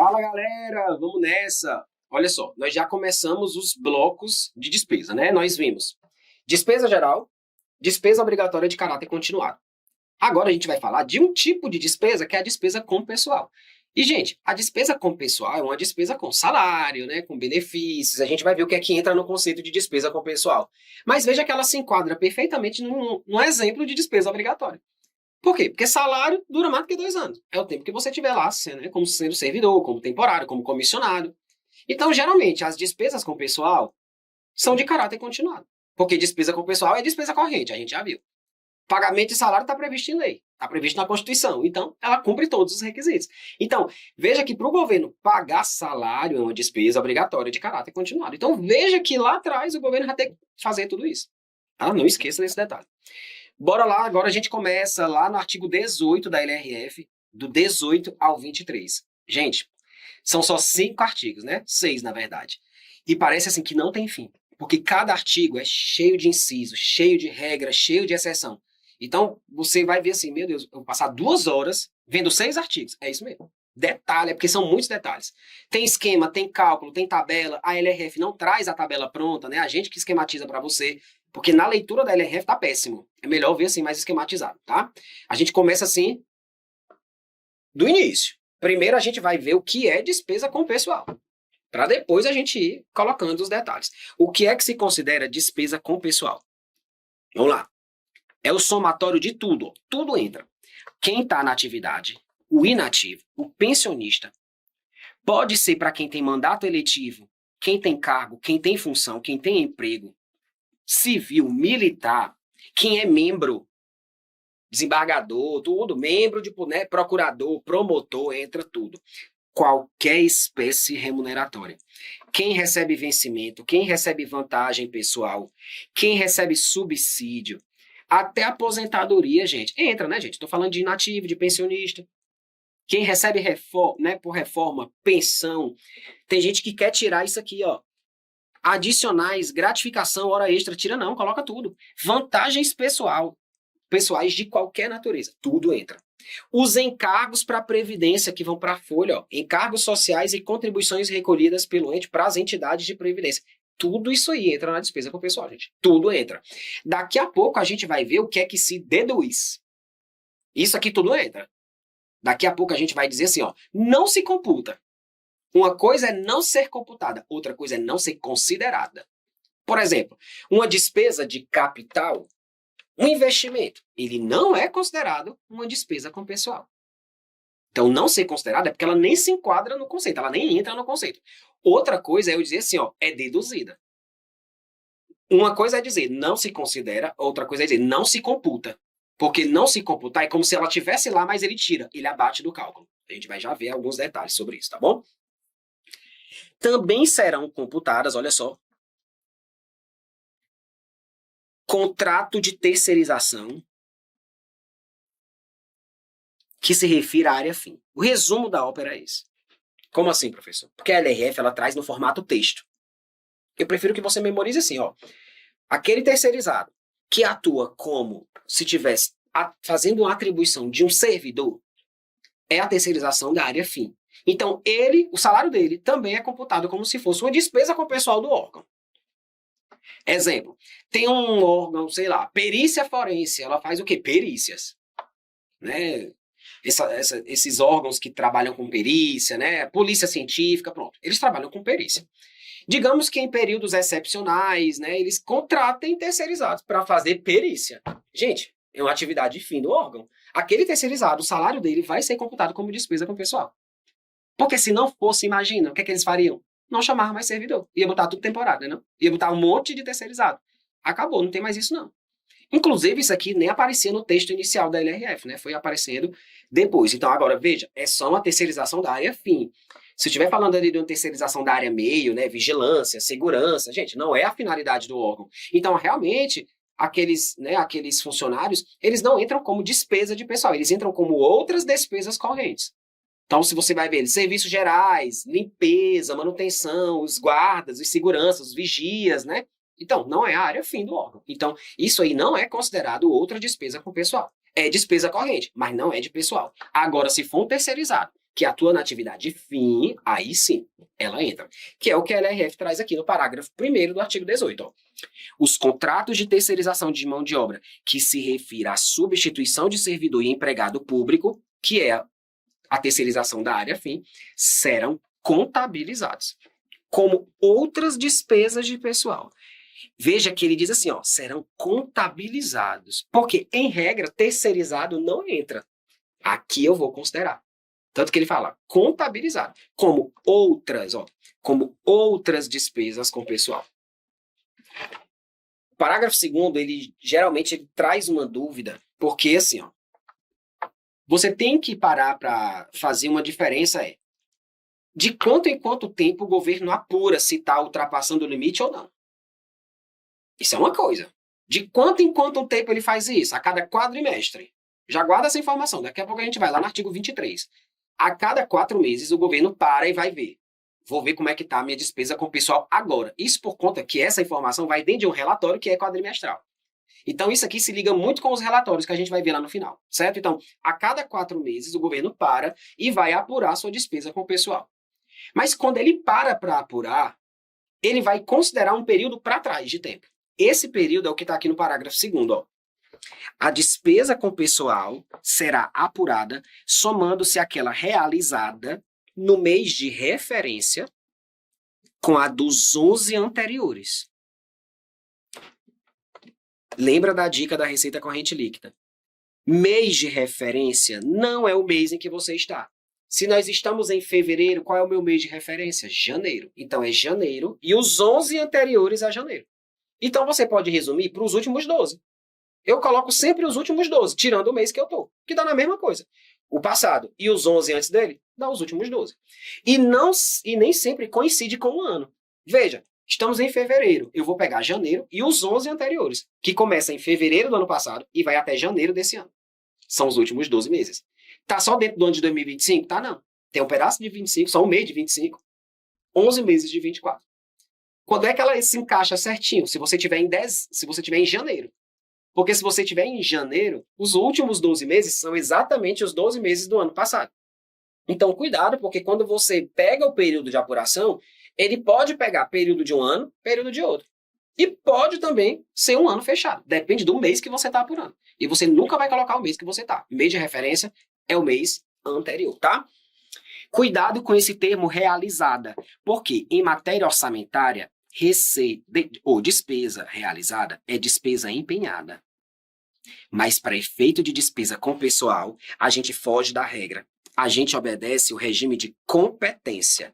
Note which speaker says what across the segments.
Speaker 1: Fala galera, vamos nessa! Olha só, nós já começamos os blocos de despesa, né? Nós vimos despesa geral, despesa obrigatória de caráter continuado. Agora a gente vai falar de um tipo de despesa que é a despesa com pessoal. E, gente, a despesa com pessoal é uma despesa com salário, né? Com benefícios. A gente vai ver o que é que entra no conceito de despesa com pessoal. Mas veja que ela se enquadra perfeitamente num exemplo de despesa obrigatória. Por quê? Porque salário dura mais do que 2 anos. É o tempo que você tiver lá, né, como sendo servidor, como temporário, como comissionado. Então, geralmente, as despesas com o pessoal são de caráter continuado. Porque despesa com o pessoal é despesa corrente, a gente já viu. Pagamento de salário está previsto em lei, está previsto na Constituição. Então, ela cumpre todos os requisitos. Então, veja que para o governo pagar salário é uma despesa obrigatória de caráter continuado. Então, veja que lá atrás o governo vai ter que fazer tudo isso. Ah, não esqueça desse detalhe. Bora lá, agora a gente começa lá no artigo 18 da LRF, do 18 ao 23. Gente, são só 5 artigos, né? 6, na verdade. E parece assim que não tem fim, porque cada artigo é cheio de incisos, cheio de regras, cheio de exceção. Então, você vai ver assim, meu Deus, eu vou passar 2 horas vendo 6 artigos. É isso mesmo. Detalhe, é porque são muitos detalhes. Tem esquema, tem cálculo, tem tabela. A LRF não traz a tabela pronta, né? A gente que esquematiza para você. Porque na leitura da LRF tá péssimo. É melhor ver assim mais esquematizado, tá? A gente começa assim do início. Primeiro a gente vai ver o que é despesa com pessoal, para depois a gente ir colocando os detalhes. O que é que se considera despesa com pessoal? Vamos lá. É o somatório de tudo, ó. Tudo entra. Quem está na atividade, o inativo, o pensionista, pode ser para quem tem mandato eletivo, quem tem cargo, quem tem função, quem tem emprego, civil, militar, quem é membro, desembargador, tudo, membro de, né, procurador, promotor, entra tudo. Qualquer espécie remuneratória. Quem recebe vencimento, quem recebe vantagem pessoal, quem recebe subsídio, até aposentadoria, gente. Entra, né, gente? Estou falando de inativo, de pensionista. Quem recebe reforma, né, por reforma, pensão. Tem gente que quer tirar isso aqui, ó. Adicionais, gratificação, hora extra, tira não, coloca tudo. Vantagens pessoais de qualquer natureza, tudo entra. Os encargos para a Previdência que vão para a folha, ó, encargos sociais e contribuições recolhidas pelo ente para as entidades de Previdência. Tudo isso aí entra na despesa com o pessoal, gente. Tudo entra. Daqui a pouco a gente vai ver o que é que se deduz. Isso aqui tudo entra. Daqui a pouco a gente vai dizer assim, ó, não se computa. Uma coisa é não ser computada, outra coisa é não ser considerada. Por exemplo, uma despesa de capital, um investimento, ele não é considerado uma despesa com pessoal. Então, não ser considerada é porque ela nem se enquadra no conceito, ela nem entra no conceito. Outra coisa é eu dizer assim, ó, é deduzida. Uma coisa é dizer não se considera, outra coisa é dizer não se computa. Porque não se computar é como se ela estivesse lá, mas ele tira, ele abate do cálculo. A gente vai já ver alguns detalhes sobre isso, tá bom? Também serão computadas, olha só, contrato de terceirização que se refira à área fim. O resumo da ópera é esse. Como assim, professor? Porque a LRF ela traz no formato texto. Eu prefiro que você memorize assim, ó. Aquele terceirizado que atua como se tivesse fazendo uma atribuição de um servidor é a terceirização da área fim. Então, o salário dele também é computado como se fosse uma despesa com o pessoal do órgão. Exemplo, tem um órgão, sei lá, perícia forense, ela faz o quê? Perícias. Né? Esses órgãos que trabalham com perícia, né? Polícia científica, pronto. Eles trabalham com perícia. Digamos que em períodos excepcionais, né, eles contratem terceirizados para fazer perícia. Gente, é uma atividade de fim do órgão. Aquele terceirizado, o salário dele vai ser computado como despesa com o pessoal. Porque se não fosse, imagina, o que é que eles fariam? Não chamar mais servidor. Ia botar tudo temporário, né? Não? Ia botar um monte de terceirizado. Acabou, não tem mais isso não. Inclusive, isso aqui nem aparecia no texto inicial da LRF, né? Foi aparecendo depois. Então, agora, veja, é só uma terceirização da área fim. Se eu estiver falando ali de uma terceirização da área meio, né? Vigilância, segurança, gente, não é a finalidade do órgão. Então, realmente, aqueles funcionários, eles não entram como despesa de pessoal, eles entram como outras despesas correntes. Então, se você vai ver, serviços gerais, limpeza, manutenção, os guardas, os seguranças, os vigias, né? Então, não é a área fim do órgão. Então, isso aí não é considerado outra despesa com pessoal. É despesa corrente, mas não é de pessoal. Agora, se for um terceirizado, que atua na atividade fim, aí sim, ela entra. Que é o que a LRF traz aqui no parágrafo 1º do artigo 18. Ó. Os contratos de terceirização de mão de obra que se refira à substituição de servidor e empregado público, que é a terceirização da área fim, serão contabilizados como outras despesas de pessoal. Veja que ele diz assim, ó, serão contabilizados. Porque, em regra, terceirizado não entra. Aqui eu vou considerar. Tanto que ele fala contabilizado, como outras despesas com pessoal. O parágrafo 2º, ele geralmente traz uma dúvida, porque assim, ó, você tem que parar para fazer uma diferença, de quanto em quanto tempo o governo apura se está ultrapassando o limite ou não. Isso é uma coisa. De quanto em quanto tempo ele faz isso? A cada quadrimestre. Já guarda essa informação. Daqui a pouco a gente vai lá no artigo 23. A cada 4 meses o governo para e vai ver. Vou ver como é que está a minha despesa com o pessoal agora. Isso por conta que essa informação vai dentro de um relatório que é quadrimestral. Então isso aqui se liga muito com os relatórios que a gente vai ver lá no final, certo? Então, a cada 4 meses o governo para e vai apurar a sua despesa com o pessoal. Mas quando ele para apurar, ele vai considerar um período para trás de tempo. Esse período é o que está aqui no parágrafo 2º, ó. A despesa com pessoal será apurada somando-se àquela realizada no mês de referência com a dos 11 anteriores. Lembra da dica da receita corrente líquida? Mês de referência não é o mês em que você está. Se nós estamos em fevereiro, qual é o meu mês de referência? Janeiro. Então é janeiro e os 11 anteriores a janeiro. Então você pode resumir para os últimos 12. Eu coloco sempre os últimos 12, tirando o mês que eu estou, que dá na mesma coisa. O passado e os 11 antes dele, dá os últimos 12. E nem sempre coincide com o ano. Veja, estamos em fevereiro, eu vou pegar janeiro e os 11 anteriores, que começa em fevereiro do ano passado e vai até janeiro desse ano. São os últimos 12 meses. Tá só dentro do ano de 2025? Tá, não. Tem um pedaço de 25, só um mês de 25, 11 meses de 24. Quando é que ela se encaixa certinho? Se você tiver em janeiro. Porque se você tiver em janeiro, os últimos 12 meses são exatamente os 12 meses do ano passado. Então, cuidado, porque quando você pega o período de apuração, ele pode pegar período de um ano, período de outro. E pode também ser um ano fechado. Depende do mês que você está apurando. E você nunca vai colocar o mês que você está. Mês de referência é o mês anterior, tá? Cuidado com esse termo realizada, porque em matéria orçamentária, receita ou despesa realizada é despesa empenhada. Mas para efeito de despesa com pessoal, a gente foge da regra. A gente obedece o regime de competência.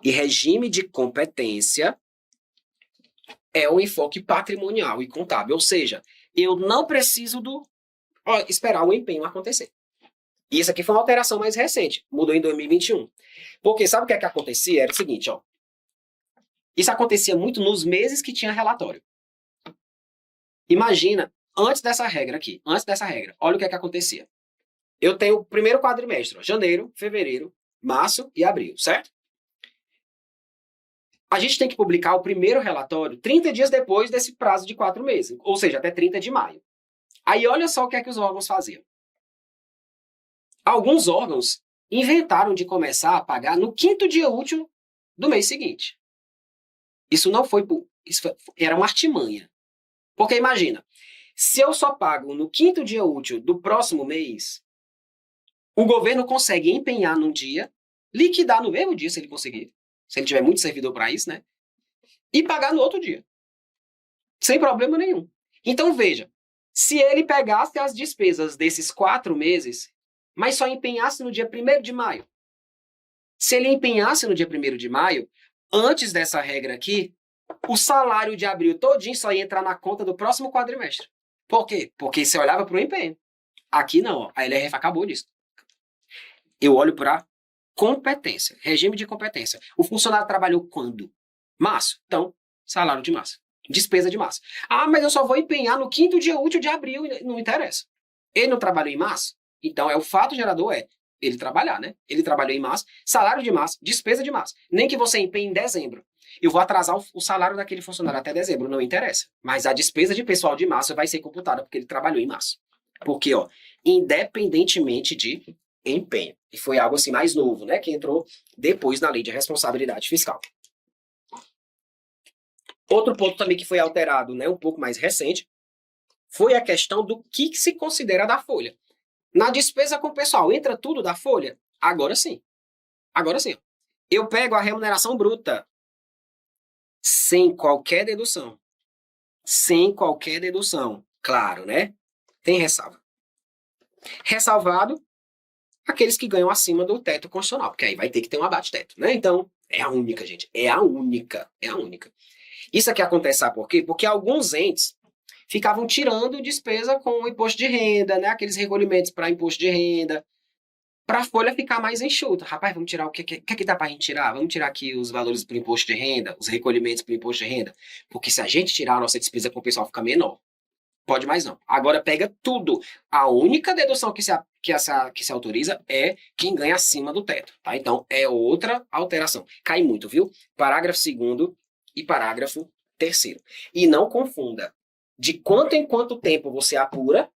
Speaker 1: E regime de competência é o enfoque patrimonial e contábil. Ou seja, eu não preciso esperar o empenho acontecer. E isso aqui foi uma alteração mais recente. Mudou em 2021. Porque sabe o que é que acontecia? Era o seguinte, ó. Isso acontecia muito nos meses que tinha relatório. Imagina, antes dessa regra, olha o que é que acontecia. Eu tenho o primeiro quadrimestre, ó, janeiro, fevereiro, março e abril, certo? A gente tem que publicar o primeiro relatório 30 dias depois desse prazo de 4 meses, ou seja, até 30 de maio. Aí olha só o que é que os órgãos faziam. Alguns órgãos inventaram de começar a pagar no 5º dia útil do mês seguinte. Isso era uma artimanha. Porque imagina, se eu só pago no 5º dia útil do próximo mês, o governo consegue empenhar num dia, liquidar no mesmo dia se ele conseguir, se ele tiver muito servidor para isso, né? E pagar no outro dia. Sem problema nenhum. Então veja, se ele pegasse as despesas desses 4 meses, mas só empenhasse no dia 1º de maio. Se ele empenhasse no dia 1º de maio, antes dessa regra aqui, o salário de abril todinho só ia entrar na conta do próximo quadrimestre. Por quê? Porque você olhava para o empenho. Aqui não, ó, a LRF acabou disso. Eu olho para competência, regime de competência. O funcionário trabalhou quando? Março. Então, salário de março. Despesa de março. Ah, mas eu só vou empenhar no 5º dia útil de abril, não interessa. Ele não trabalhou em março? Então, o fato gerador ele trabalhar, né? Ele trabalhou em março, salário de março, despesa de março. Nem que você empenhe em dezembro. Eu vou atrasar o salário daquele funcionário até dezembro, não interessa. Mas a despesa de pessoal de março vai ser computada porque ele trabalhou em março. Porque, ó, independentemente de empenho. E foi algo assim mais novo, né? Que entrou depois na lei de responsabilidade fiscal. Outro ponto também que foi alterado, né, um pouco mais recente, foi a questão do que se considera da folha. Na despesa com o pessoal, entra tudo da folha? Agora sim. Agora sim. Eu pego a remuneração bruta sem qualquer dedução. Sem qualquer dedução. Claro, né? Tem ressalva. Ressalvado aqueles que ganham acima do teto constitucional, porque aí vai ter que ter um abate-teto, né? Então, é a única, gente. É a única. É a única. Isso aqui acontece, sabe por quê? Porque alguns entes ficavam tirando despesa com o imposto de renda, né? Aqueles recolhimentos para imposto de renda, para a folha ficar mais enxuta. Rapaz, vamos tirar o que dá para a gente tirar? Vamos tirar aqui os valores para o imposto de renda, os recolhimentos para o imposto de renda, porque se a gente tirar a nossa despesa com o pessoal fica menor. Pode mais não. Agora pega tudo. A única dedução que se autoriza é quem ganha acima do teto, tá? Então é outra alteração. Cai muito, viu? Parágrafo 2º e parágrafo 3º. E não confunda de quanto em quanto tempo você apura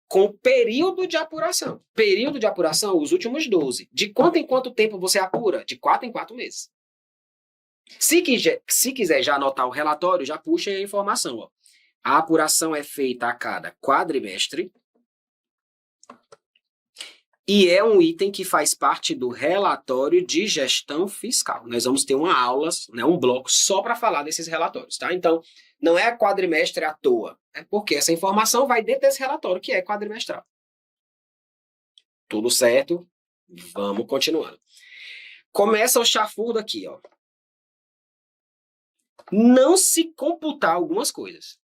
Speaker 1: com período de apuração. Período de apuração, os últimos 12. De quanto em quanto tempo você apura? De 4 em 4 meses. Se quiser já anotar o relatório, já puxa aí a informação. Ó. A apuração é feita a cada quadrimestre e é um item que faz parte do relatório de gestão fiscal. Nós vamos ter uma aula, né, um bloco só para falar desses relatórios, tá? Então, não é quadrimestre à toa, é porque essa informação vai dentro desse relatório, que é quadrimestral. Tudo certo? Vamos continuando. Começa o chafurdo aqui, ó. Não se computar algumas coisas.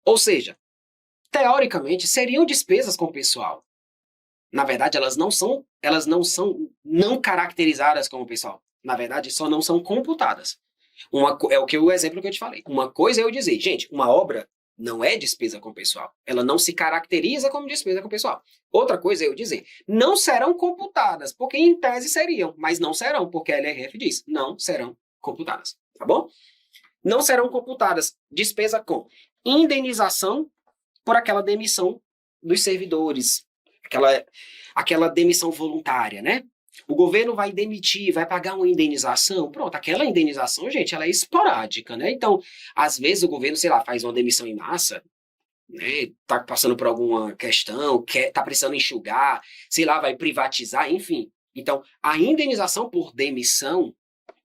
Speaker 1: Ou seja, teoricamente, seriam despesas com o pessoal. Na verdade, elas não são não caracterizadas como pessoal. Na verdade, só não são computadas. O exemplo que eu te falei. Uma coisa é eu dizer, gente, uma obra não é despesa com pessoal. Ela não se caracteriza como despesa com pessoal. Outra coisa é eu dizer, não serão computadas, porque em tese seriam, mas não serão, porque a LRF diz, não serão computadas. Tá bom? Não serão computadas despesa com indenização por aquela demissão dos servidores, aquela demissão voluntária, né? O governo vai demitir, vai pagar uma indenização, pronto, aquela indenização, gente, ela é esporádica, né? Então, às vezes o governo, sei lá, faz uma demissão em massa, né? Tá passando por alguma questão, tá precisando enxugar, sei lá, vai privatizar, enfim. Então, a indenização por demissão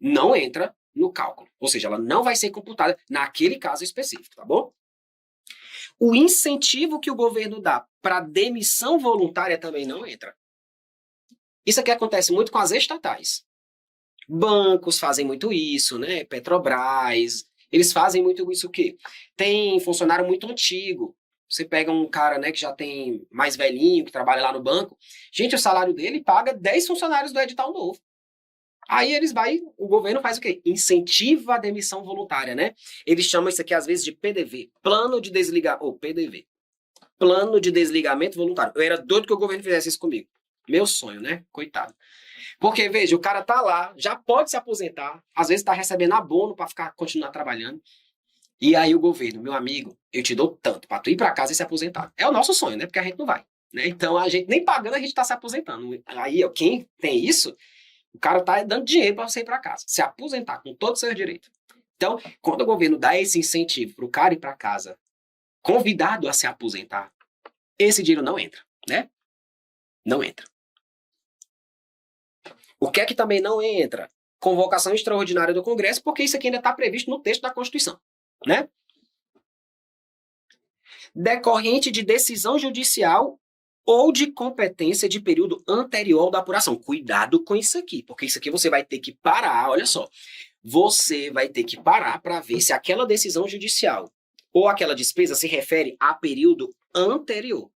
Speaker 1: não entra no cálculo, ou seja, ela não vai ser computada naquele caso específico, tá bom? O incentivo que o governo dá para demissão voluntária também não entra. Isso aqui acontece muito com as estatais. Bancos fazem muito isso, né? Petrobras, eles fazem muito isso o quê? Tem funcionário muito antigo. Você pega um cara, né, que já tem mais velhinho, que trabalha lá no banco. Gente, o salário dele paga 10 funcionários do edital novo. Aí o governo faz o quê? Incentiva a demissão voluntária, né? Eles chamam isso aqui às vezes de PDV, Plano de PDV, Plano de Desligamento Voluntário. Eu era doido que o governo fizesse isso comigo. Meu sonho, né? Coitado. Porque, veja, o cara tá lá, já pode se aposentar, às vezes tá recebendo abono para continuar trabalhando. E aí o governo, meu amigo, eu te dou tanto para tu ir para casa e se aposentar. É o nosso sonho, né? Porque a gente não vai. Né? Então, a gente nem pagando, a gente tá se aposentando. Aí, quem tem isso... O cara tá dando dinheiro para você ir para casa, se aposentar com todos os seus direitos. Então, quando o governo dá esse incentivo para o cara ir para casa, convidado a se aposentar, esse dinheiro não entra, né? Não entra. O que é que também não entra? Convocação extraordinária do Congresso, porque isso aqui ainda está previsto no texto da Constituição, né? Decorrente de decisão judicial ou de competência de período anterior da apuração. Cuidado com isso aqui, porque isso aqui você vai ter que parar, olha só. Você vai ter que parar para ver se aquela decisão judicial ou aquela despesa se refere a período anterior.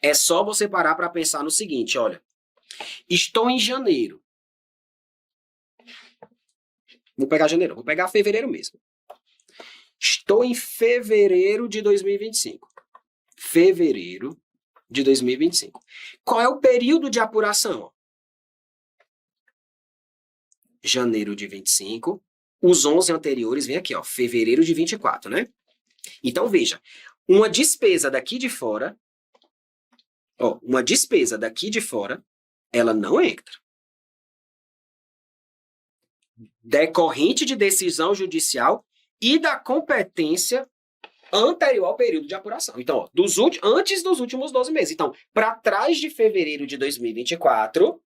Speaker 1: É só você parar para pensar no seguinte, olha. Estou em janeiro. Vou pegar janeiro, vou pegar fevereiro mesmo. Estou em fevereiro de 2025. Fevereiro de 2025. Qual é o período de apuração? Janeiro de 25. Os 11 anteriores vem aqui, ó, fevereiro de 24, né? Então, veja, uma despesa daqui de fora Ó, uma despesa daqui de fora, ela não entra. Decorrente de decisão judicial e da competência anterior ao período de apuração. Então, ó, antes dos últimos 12 meses. Então, para trás de fevereiro de 2024,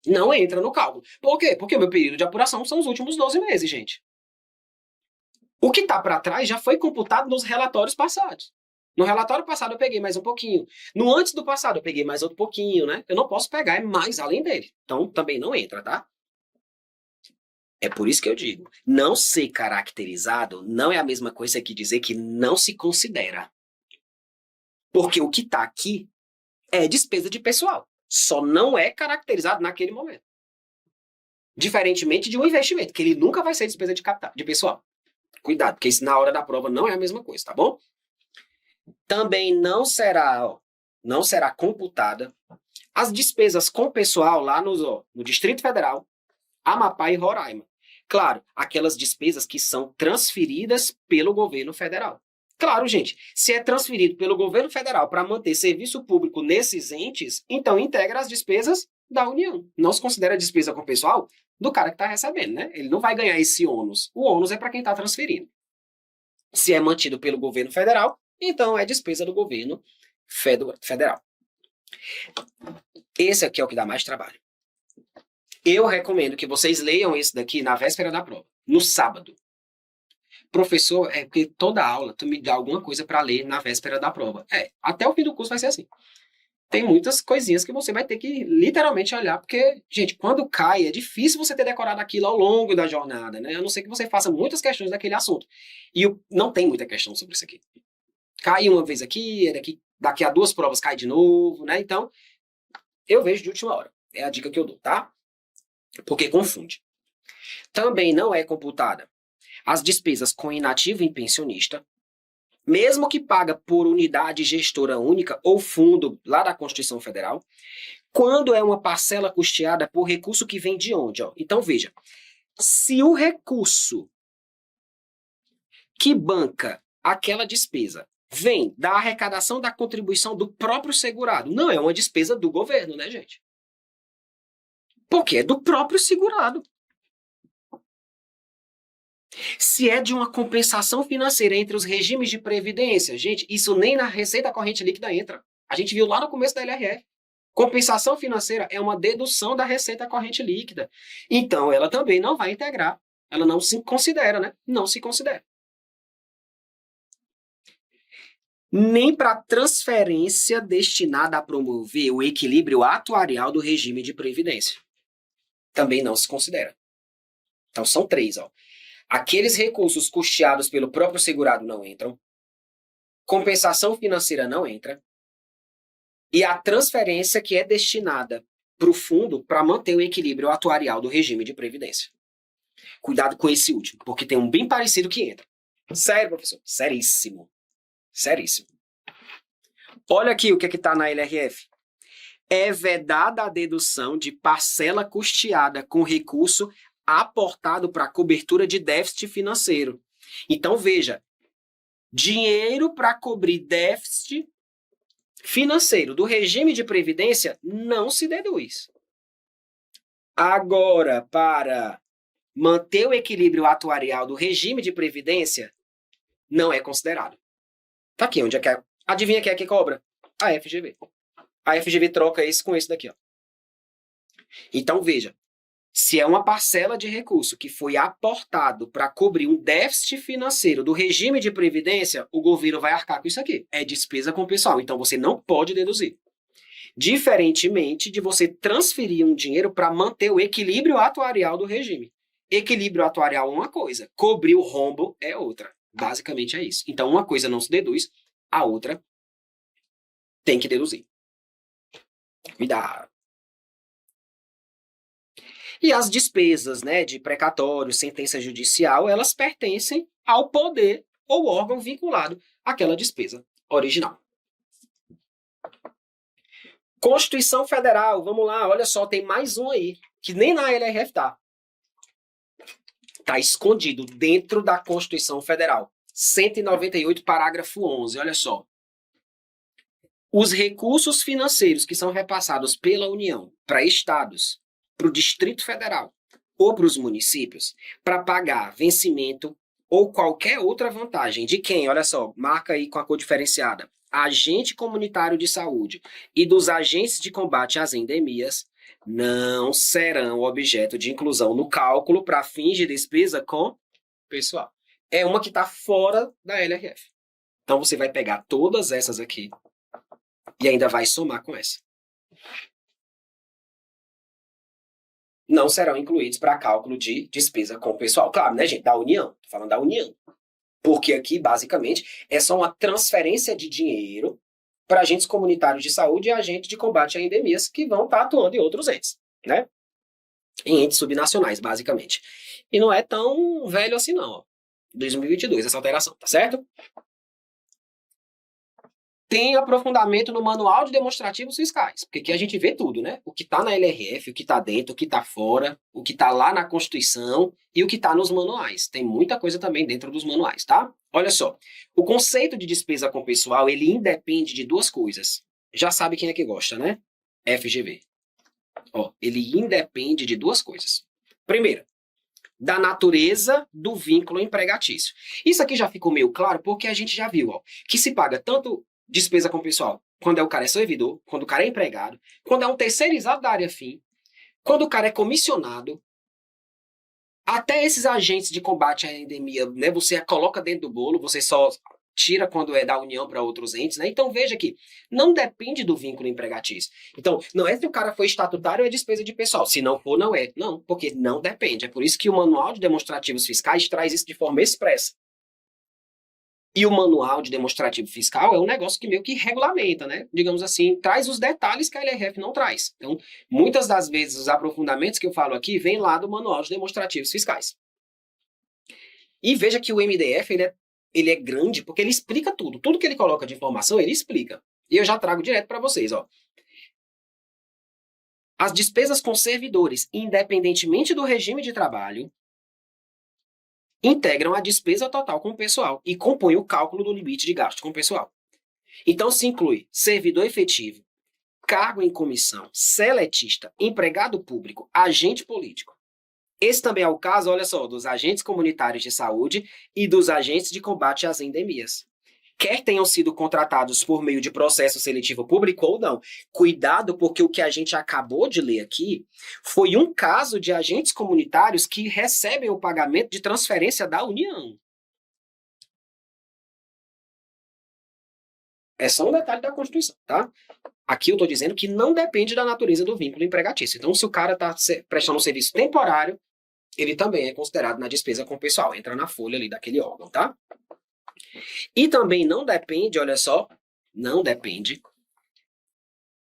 Speaker 1: não entra no cálculo. Por quê? Porque o meu período de apuração são os últimos 12 meses, gente. O que está para trás já foi computado nos relatórios passados. No relatório passado eu peguei mais um pouquinho. No antes do passado eu peguei mais outro pouquinho, né? Eu não posso pegar mais além dele. Então, também não entra, tá? É por isso que eu digo, não ser caracterizado não é a mesma coisa que dizer que não se considera. Porque o que está aqui é despesa de pessoal. Só não é caracterizado naquele momento. Diferentemente de um investimento, que ele nunca vai ser despesa de capital, de pessoal. Cuidado, porque isso na hora da prova não é a mesma coisa, tá bom? Também não será computada as despesas com pessoal lá no Distrito Federal, Amapá e Roraima. Claro, aquelas despesas que são transferidas pelo governo federal. Claro, gente, se é transferido pelo governo federal para manter serviço público nesses entes, então integra as despesas da União. Não se considera despesa com pessoal do cara que está recebendo, né? Ele não vai ganhar esse ônus. O ônus é para quem está transferindo. Se é mantido pelo governo federal, então é despesa do governo federal. Esse aqui é o que dá mais trabalho. Eu recomendo que vocês leiam esse daqui na véspera da prova, no sábado. Professor, é porque toda aula tu me dá alguma coisa para ler na véspera da prova. Até o fim do curso vai ser assim. Tem muitas coisinhas que você vai ter que literalmente olhar, porque, gente, quando cai, é difícil você ter decorado aquilo ao longo da jornada, né? A não ser que você faça muitas questões daquele assunto. E não tem muita questão sobre isso aqui. Cai uma vez aqui, daqui a 2 provas cai de novo, né? Então, eu vejo de última hora. É a dica que eu dou, tá? Porque confunde. Também não é computada as despesas com inativo em pensionista, mesmo que paga por unidade gestora única ou fundo lá da Constituição Federal, quando é uma parcela custeada por recurso que vem de onde? Ó? Então, veja, se o recurso que banca aquela despesa vem da arrecadação da contribuição do próprio segurado, não é uma despesa do governo, né, gente? Porque é do próprio segurado. Se é de uma compensação financeira entre os regimes de previdência, gente, isso nem na receita corrente líquida entra. A gente viu lá no começo da LRF. Compensação financeira é uma dedução da receita corrente líquida. Então, ela também não vai integrar. Ela não se considera, né? Não se considera. Nem para transferência destinada a promover o equilíbrio atuarial do regime de previdência. Também não se considera. Então, são 3, ó. Aqueles recursos custeados pelo próprio segurado não entram. Compensação financeira não entra. E a transferência que é destinada para o fundo para manter o equilíbrio atuarial do regime de previdência. Cuidado com esse último, porque tem um bem parecido que entra. Sério, professor? Seríssimo. Seríssimo. Olha aqui o que está na LRF. É vedada a dedução de parcela custeada com recurso aportado para cobertura de déficit financeiro. Então, veja, dinheiro para cobrir déficit financeiro do regime de previdência não se deduz. Agora, para manter o equilíbrio atuarial do regime de previdência, não é considerado. Tá aqui, onde é que é? Adivinha quem é que cobra? A FGV. A FGV troca esse com esse daqui, ó. Então, veja, se é uma parcela de recurso que foi aportado para cobrir um déficit financeiro do regime de previdência, o governo vai arcar com isso aqui. É despesa com pessoal, então você não pode deduzir. Diferentemente de você transferir um dinheiro para manter o equilíbrio atuarial do regime. Equilíbrio atuarial é uma coisa, cobrir o rombo é outra. Basicamente é isso. Então, uma coisa não se deduz, a outra tem que deduzir. Cuidado. E as despesas, né, de precatório, sentença judicial, elas pertencem ao poder ou órgão vinculado àquela despesa original. Constituição Federal, vamos lá, olha só, tem mais um aí, que nem na LRF tá. Tá escondido dentro da Constituição Federal. 198, parágrafo 11, olha só. Os recursos financeiros que são repassados pela União para estados, para o Distrito Federal ou para os municípios, para pagar vencimento ou qualquer outra vantagem de quem, olha só, marca aí com a cor diferenciada, agente comunitário de saúde e dos agentes de combate às endemias, não serão objeto de inclusão no cálculo para fins de despesa com pessoal. É uma que está fora da LRF. Então você vai pegar todas essas aqui e ainda vai somar com essa. Não serão incluídos para cálculo de despesa com pessoal. Claro, né, gente? Da União. Estou falando da União. Porque aqui, basicamente, é só uma transferência de dinheiro para agentes comunitários de saúde e agentes de combate a endemias que vão estar atuando em outros entes, né? Em entes subnacionais, basicamente. E não é tão velho assim, não. Ó. 2022, essa alteração, tá certo? Tem aprofundamento no manual de demonstrativos fiscais, porque aqui a gente vê tudo, né? O que está na LRF, o que está dentro, o que está fora, o que está lá na Constituição e o que está nos manuais. Tem muita coisa também dentro dos manuais, tá? Olha só, o conceito de despesa com pessoal, ele independe de duas coisas. Já sabe quem é que gosta, né? FGV. Ó, ele independe de duas coisas. Primeiro, da natureza do vínculo empregatício. Isso aqui já ficou meio claro porque a gente já viu, ó, que se paga tanto despesa com pessoal quando o cara é servidor, quando o cara é empregado, quando é um terceirizado da área fim, quando o cara é comissionado, até esses agentes de combate à endemia, né, você coloca dentro do bolo, você só tira quando é da União para outros entes, né? Então veja que não depende do vínculo empregatício. Então, não é se o cara foi estatutário ou é despesa de pessoal. Se não for, não é. Não, porque não depende. É por isso que o Manual de Demonstrativos Fiscais traz isso de forma expressa. E o Manual de Demonstrativo Fiscal é um negócio que meio que regulamenta, né? Digamos assim, traz os detalhes que a LRF não traz. Então, muitas das vezes, os aprofundamentos que eu falo aqui vêm lá do Manual de Demonstrativos Fiscais. E veja que o MDF, ele é grande porque ele explica tudo. Tudo que ele coloca de informação, ele explica. E eu já trago direto para vocês, ó. As despesas com servidores, independentemente do regime de trabalho, integram a despesa total com o pessoal e compõem o cálculo do limite de gasto com o pessoal. Então, se inclui servidor efetivo, cargo em comissão, seletista, empregado público, agente político. Esse também é o caso, olha só, dos agentes comunitários de saúde e dos agentes de combate às endemias. Quer tenham sido contratados por meio de processo seletivo público ou não. Cuidado, porque o que a gente acabou de ler aqui foi um caso de agentes comunitários que recebem o pagamento de transferência da União. É só um detalhe da Constituição, tá? Aqui eu estou dizendo que não depende da natureza do vínculo empregatício. Então, se o cara está prestando um serviço temporário, ele também é considerado na despesa com o pessoal. Entra na folha ali daquele órgão, tá? E também não depende, olha só, não depende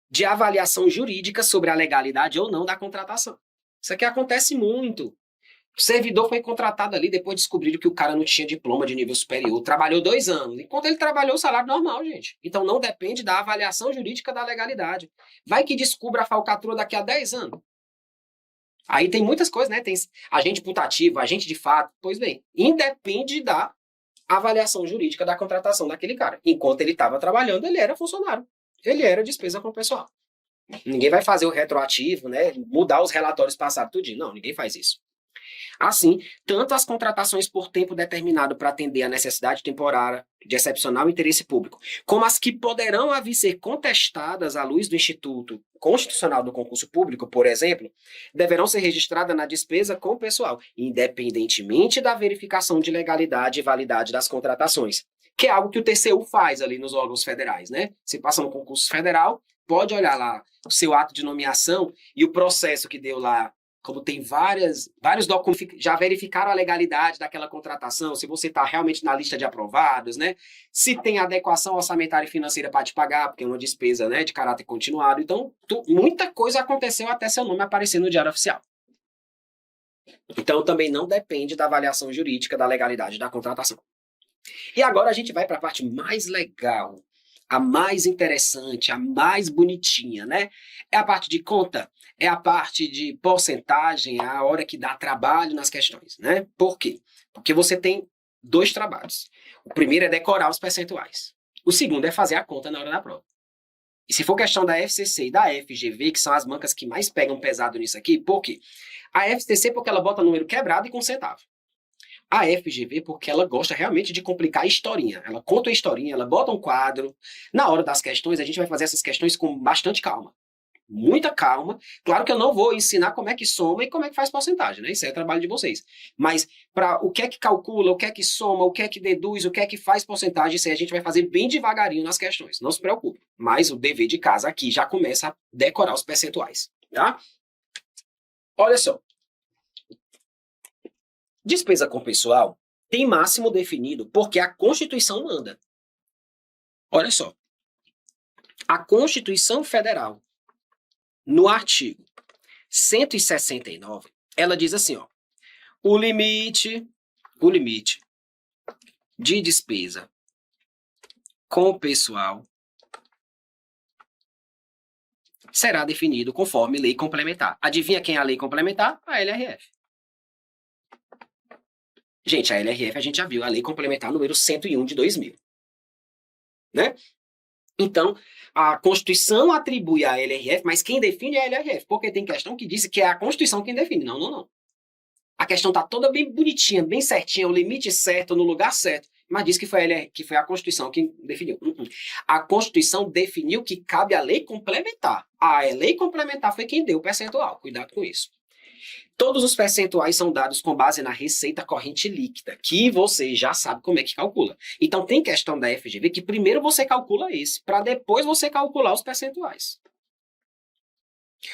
Speaker 1: de avaliação jurídica sobre a legalidade ou não da contratação. Isso aqui acontece muito. O servidor foi contratado ali, depois descobriram que o cara não tinha diploma de nível superior, trabalhou 2 anos. Enquanto ele trabalhou, o salário normal, gente. Então não depende da avaliação jurídica da legalidade. Vai que descubra a falcatrua daqui a 10 anos. Aí tem muitas coisas, né? Tem agente putativo, agente de fato. Pois bem, independe da avaliação jurídica da contratação daquele cara. Enquanto ele estava trabalhando, ele era funcionário. Ele era despesa com o pessoal. Ninguém vai fazer o retroativo, né? Mudar os relatórios passados tudinho. Não, ninguém faz isso. Assim, tanto as contratações por tempo determinado para atender a necessidade temporária de excepcional interesse público, como as que poderão vir ser contestadas à luz do Instituto Constitucional do Concurso Público, por exemplo, deverão ser registradas na despesa com o pessoal, independentemente da verificação de legalidade e validade das contratações, que é algo que o TCU faz ali nos órgãos federais, né? Você passa no concurso federal, pode olhar lá o seu ato de nomeação e o processo que deu lá, como tem vários documentos, já verificaram a legalidade daquela contratação, se você está realmente na lista de aprovados, né? Se tem adequação orçamentária e financeira para te pagar, porque é uma despesa, né, de caráter continuado. Então, muita coisa aconteceu até seu nome aparecer no Diário Oficial. Então, também não depende da avaliação jurídica da legalidade da contratação. E agora a gente vai para a parte mais legal, a mais interessante, a mais bonitinha, né? É a parte de conta, é a parte de porcentagem, é a hora que dá trabalho nas questões, né? Por quê? Porque você tem 2 trabalhos. O primeiro é decorar os percentuais. O segundo é fazer a conta na hora da prova. E se for questão da FCC e da FGV, que são as bancas que mais pegam pesado nisso aqui, por quê? A FCC porque ela bota número quebrado e com centavo. A FGV porque ela gosta realmente de complicar a historinha. Ela conta a historinha, ela bota um quadro. Na hora das questões, a gente vai fazer essas questões com bastante calma. Muita calma. Claro que eu não vou ensinar como é que soma e como é que faz porcentagem, né? Isso é trabalho de vocês. Mas para o que é que calcula, o que é que soma, o que é que deduz, o que é que faz porcentagem, isso aí a gente vai fazer bem devagarinho nas questões. Não se preocupe. Mas o dever de casa aqui já começa a decorar os percentuais, tá? Olha só. Despesa com pessoal tem máximo definido porque a Constituição manda. Olha só. A Constituição Federal, no artigo 169, ela diz assim, ó, o limite de despesa com pessoal será definido conforme lei complementar. Adivinha quem é a lei complementar? A LRF. Gente, a LRF a gente já viu, a lei complementar número 101 de 2000. Né? Então, a Constituição atribui à LRF, mas quem define é a LRF, porque tem questão que diz que é a Constituição quem define. Não, não, não. A questão está toda bem bonitinha, bem certinha, o limite certo, no lugar certo, mas diz que foi a Constituição quem definiu. A Constituição definiu que cabe a lei complementar. A lei complementar foi quem deu o percentual. Cuidado com isso. Todos os percentuais são dados com base na receita corrente líquida, que você já sabe como é que calcula. Então, tem questão da FGV que primeiro você calcula esse, para depois você calcular os percentuais.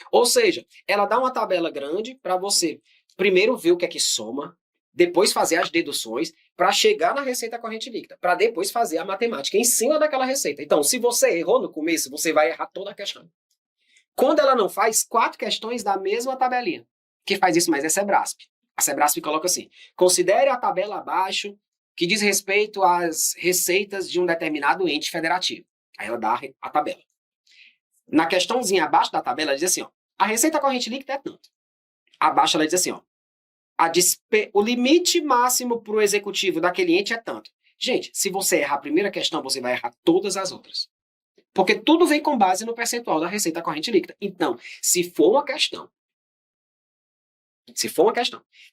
Speaker 1: Ou seja, ela dá uma tabela grande para você primeiro ver o que é que soma, depois fazer as deduções, para chegar na receita corrente líquida, para depois fazer a matemática em cima daquela receita. Então, se você errou no começo, você vai errar toda a questão. Quando ela não faz 4 questões da mesma tabelinha, que faz isso mais é a Sebrasp. A Sebrasp coloca assim, considere a tabela abaixo que diz respeito às receitas de um determinado ente federativo. Aí ela dá a tabela. Na questãozinha abaixo da tabela, ela diz assim, ó, a receita corrente líquida é tanto. Abaixo ela diz assim, ó, o limite máximo para o executivo daquele ente é tanto. Gente, se você errar a primeira questão, você vai errar todas as outras. Porque tudo vem com base no percentual da receita corrente líquida. Então, se for uma questão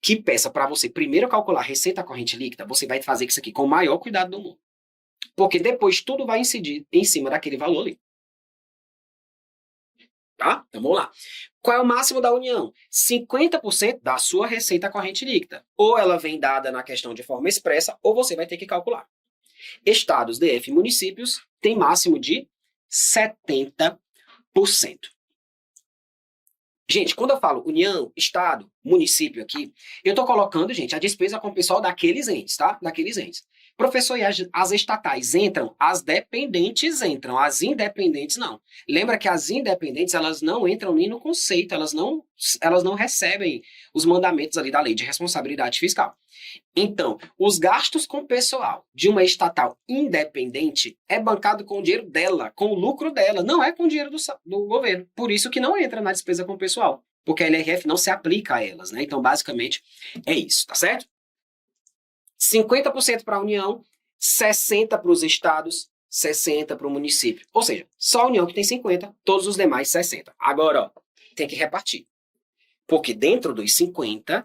Speaker 1: que peça para você primeiro calcular a receita corrente líquida, você vai fazer isso aqui com o maior cuidado do mundo. Porque depois tudo vai incidir em cima daquele valor ali. Tá? Então vamos lá. Qual é o máximo da União? 50% da sua receita corrente líquida. Ou ela vem dada na questão de forma expressa, ou você vai ter que calcular. Estados, DF e municípios têm máximo de 70%. Gente, quando eu falo União, Estado, município aqui, eu estou colocando, gente, a despesa com o pessoal daqueles entes, tá? Daqueles entes. Professor, e as estatais entram? As dependentes entram, as independentes não. Lembra que as independentes, elas não entram nem no conceito, elas não recebem os mandamentos ali da lei de responsabilidade fiscal. Então, os gastos com pessoal de uma estatal independente é bancado com o dinheiro dela, com o lucro dela, não é com o dinheiro do governo. Por isso que não entra na despesa com pessoal, porque a LRF não se aplica a elas, né? Então, basicamente, é isso, tá certo? 50% para a União, 60% para os estados, 60% para o município. Ou seja, só a União que tem 50%, todos os demais 60%. Agora, ó, tem que repartir. Porque dentro dos 50%,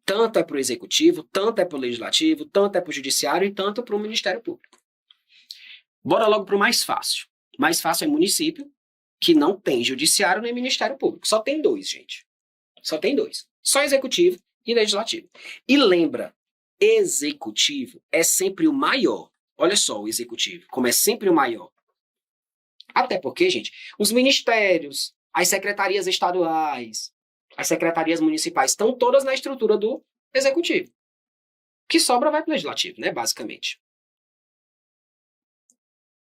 Speaker 1: tanto é para o executivo, tanto é para o legislativo, tanto é para o judiciário e tanto para o Ministério Público. Bora logo para o mais fácil. O mais fácil é município, que não tem judiciário nem Ministério Público. Só tem 2, gente. Só tem 2. Só executivo e legislativo. E lembra, executivo é sempre o maior. Olha só o executivo, como é sempre o maior. Até porque, gente, os ministérios, as secretarias estaduais, as secretarias municipais estão todas na estrutura do executivo. O que sobra vai para o legislativo, né, basicamente.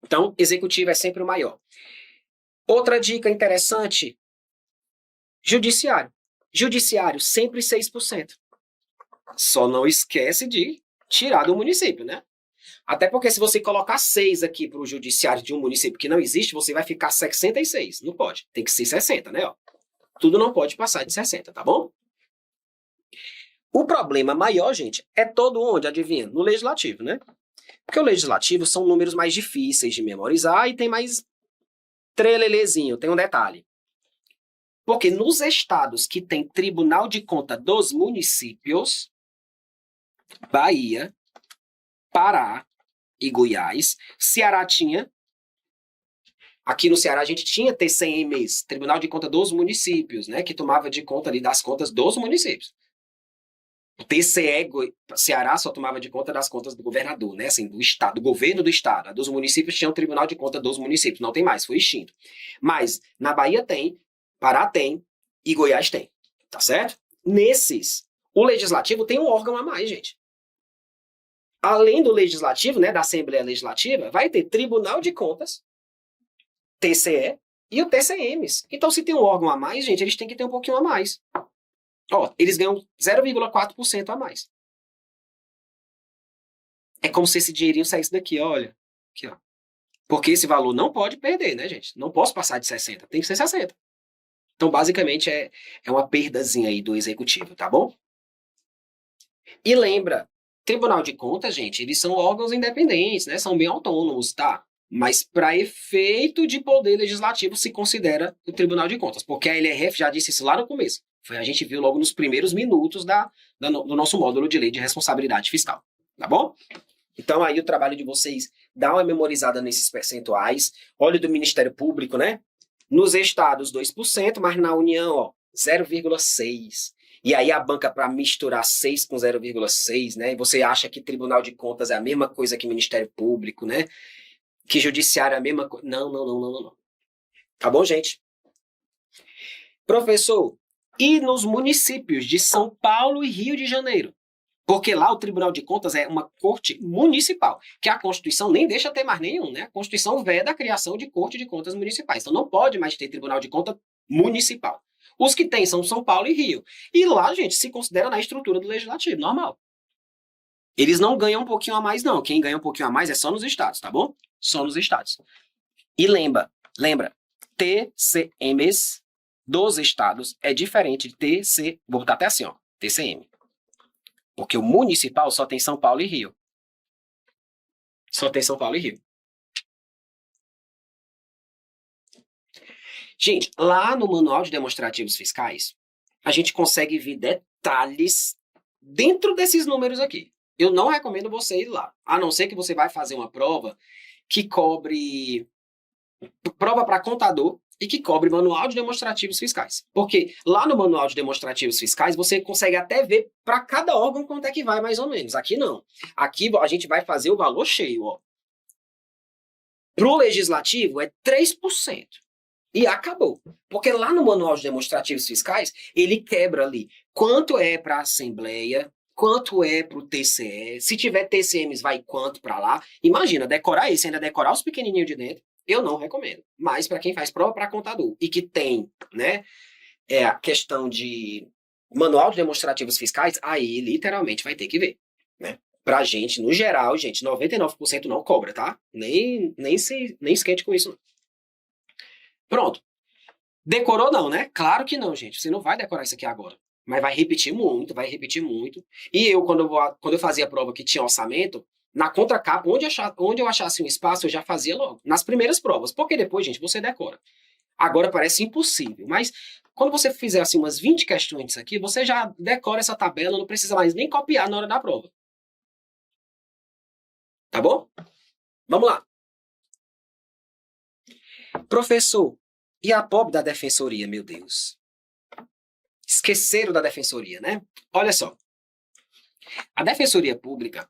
Speaker 1: Então, executivo é sempre o maior. Outra dica interessante, judiciário. Judiciário, sempre 6%. Só não esquece de tirar do município, né? Até porque se você colocar 6 aqui para o judiciário de um município que não existe, você vai ficar 66. Não pode. Tem que ser 60, né? Ó. Tudo não pode passar de 60, tá bom? O problema maior, gente, é todo onde, adivinha? No legislativo, né? Porque o legislativo são números mais difíceis de memorizar e tem mais Trelelezinho, tem um detalhe. Porque nos estados que tem Tribunal de Contas dos municípios, Bahia, Pará e Goiás, Ceará tinha. Aqui no Ceará a gente tinha TCMs, Tribunal de Contas dos Municípios, né, que tomava de conta ali das contas dos municípios. O TCE Ceará só tomava de conta das contas do governador, né, assim, do estado, do governo do estado. A dos municípios tinha o Tribunal de Contas dos Municípios, não tem mais, foi extinto. Mas na Bahia tem, Pará tem e Goiás tem, tá certo? Nesses, o legislativo tem um órgão a mais, gente. Além do legislativo, né, da Assembleia Legislativa, vai ter Tribunal de Contas, TCE e o TCMs. Então, se tem um órgão a mais, gente, eles têm que ter um pouquinho a mais. Ó, eles ganham 0,4% a mais. É como se esse dinheirinho saísse daqui, olha. Aqui, ó. Porque esse valor não pode perder, né, gente? Não posso passar de 60, tem que ser 60. Então, basicamente, é uma perdazinha aí do executivo, tá bom? E lembra, Tribunal de Contas, gente, eles são órgãos independentes, né? São bem autônomos, tá? Mas para efeito de poder legislativo se considera o Tribunal de Contas, porque a LRF já disse isso lá no começo. A gente viu logo nos primeiros minutos do nosso módulo de lei de responsabilidade fiscal, tá bom? Então aí o trabalho de vocês, dá uma memorizada nesses percentuais, olha do Ministério Público, né? Nos estados 2%, mas na União, ó, 0,6%. E aí a banca para misturar 6 com 0,6, né? E você acha que Tribunal de Contas é a mesma coisa que Ministério Público, né? Que Judiciário é a mesma coisa. Não. Tá bom, gente? Professor, e nos municípios de São Paulo e Rio de Janeiro? Porque lá o Tribunal de Contas é uma corte municipal, que a Constituição nem deixa ter mais nenhum, né? A Constituição veda a criação de corte de contas municipais. Então não pode mais ter Tribunal de Contas municipal. Os que tem são São Paulo e Rio. E lá, gente, se considera na estrutura do legislativo, normal. Eles não ganham um pouquinho a mais, não. Quem ganha um pouquinho a mais é só nos estados, tá bom? Só nos estados. E lembra, TCMs dos estados é diferente de TC, vou botar até assim, ó, TCM. Porque o municipal só tem São Paulo e Rio. Só tem São Paulo e Rio. Gente, lá no Manual de Demonstrativos Fiscais, a gente consegue ver detalhes dentro desses números aqui. Eu não recomendo você ir lá, a não ser que você vai fazer uma prova que cobre prova para contador e que cobre manual de demonstrativos fiscais. Porque lá no manual de demonstrativos fiscais você consegue até ver para cada órgão quanto é que vai mais ou menos. Aqui não. Aqui a gente vai fazer o valor cheio, ó. Para o legislativo é 3%. E acabou. Porque lá no manual de demonstrativos fiscais, ele quebra ali quanto é para a Assembleia, quanto é para o TCE. Se tiver TCMs, vai quanto para lá. Imagina, decorar isso, ainda decorar os pequenininhos de dentro, eu não recomendo. Mas para quem faz prova para contador e que tem, né, a questão de manual de demonstrativos fiscais, aí literalmente vai ter que ver, né? Pra gente, no geral, gente, 99% não cobra, tá? Nem esquente com isso, não. Pronto. Decorou não, né? Claro que não, gente. Você não vai decorar isso aqui agora. Mas vai repetir muito, vai repetir muito. E eu, quando eu fazia a prova que tinha orçamento, na contracapa, onde eu achasse um espaço, eu já fazia logo. Nas primeiras provas. Porque depois, gente, você decora. Agora parece impossível. Mas quando você fizer assim umas 20 questões aqui, você já decora essa tabela, não precisa mais nem copiar na hora da prova. Tá bom? Vamos lá. Professor, e a pobre da defensoria, meu Deus? Esqueceram da defensoria, né? Olha só. A defensoria pública,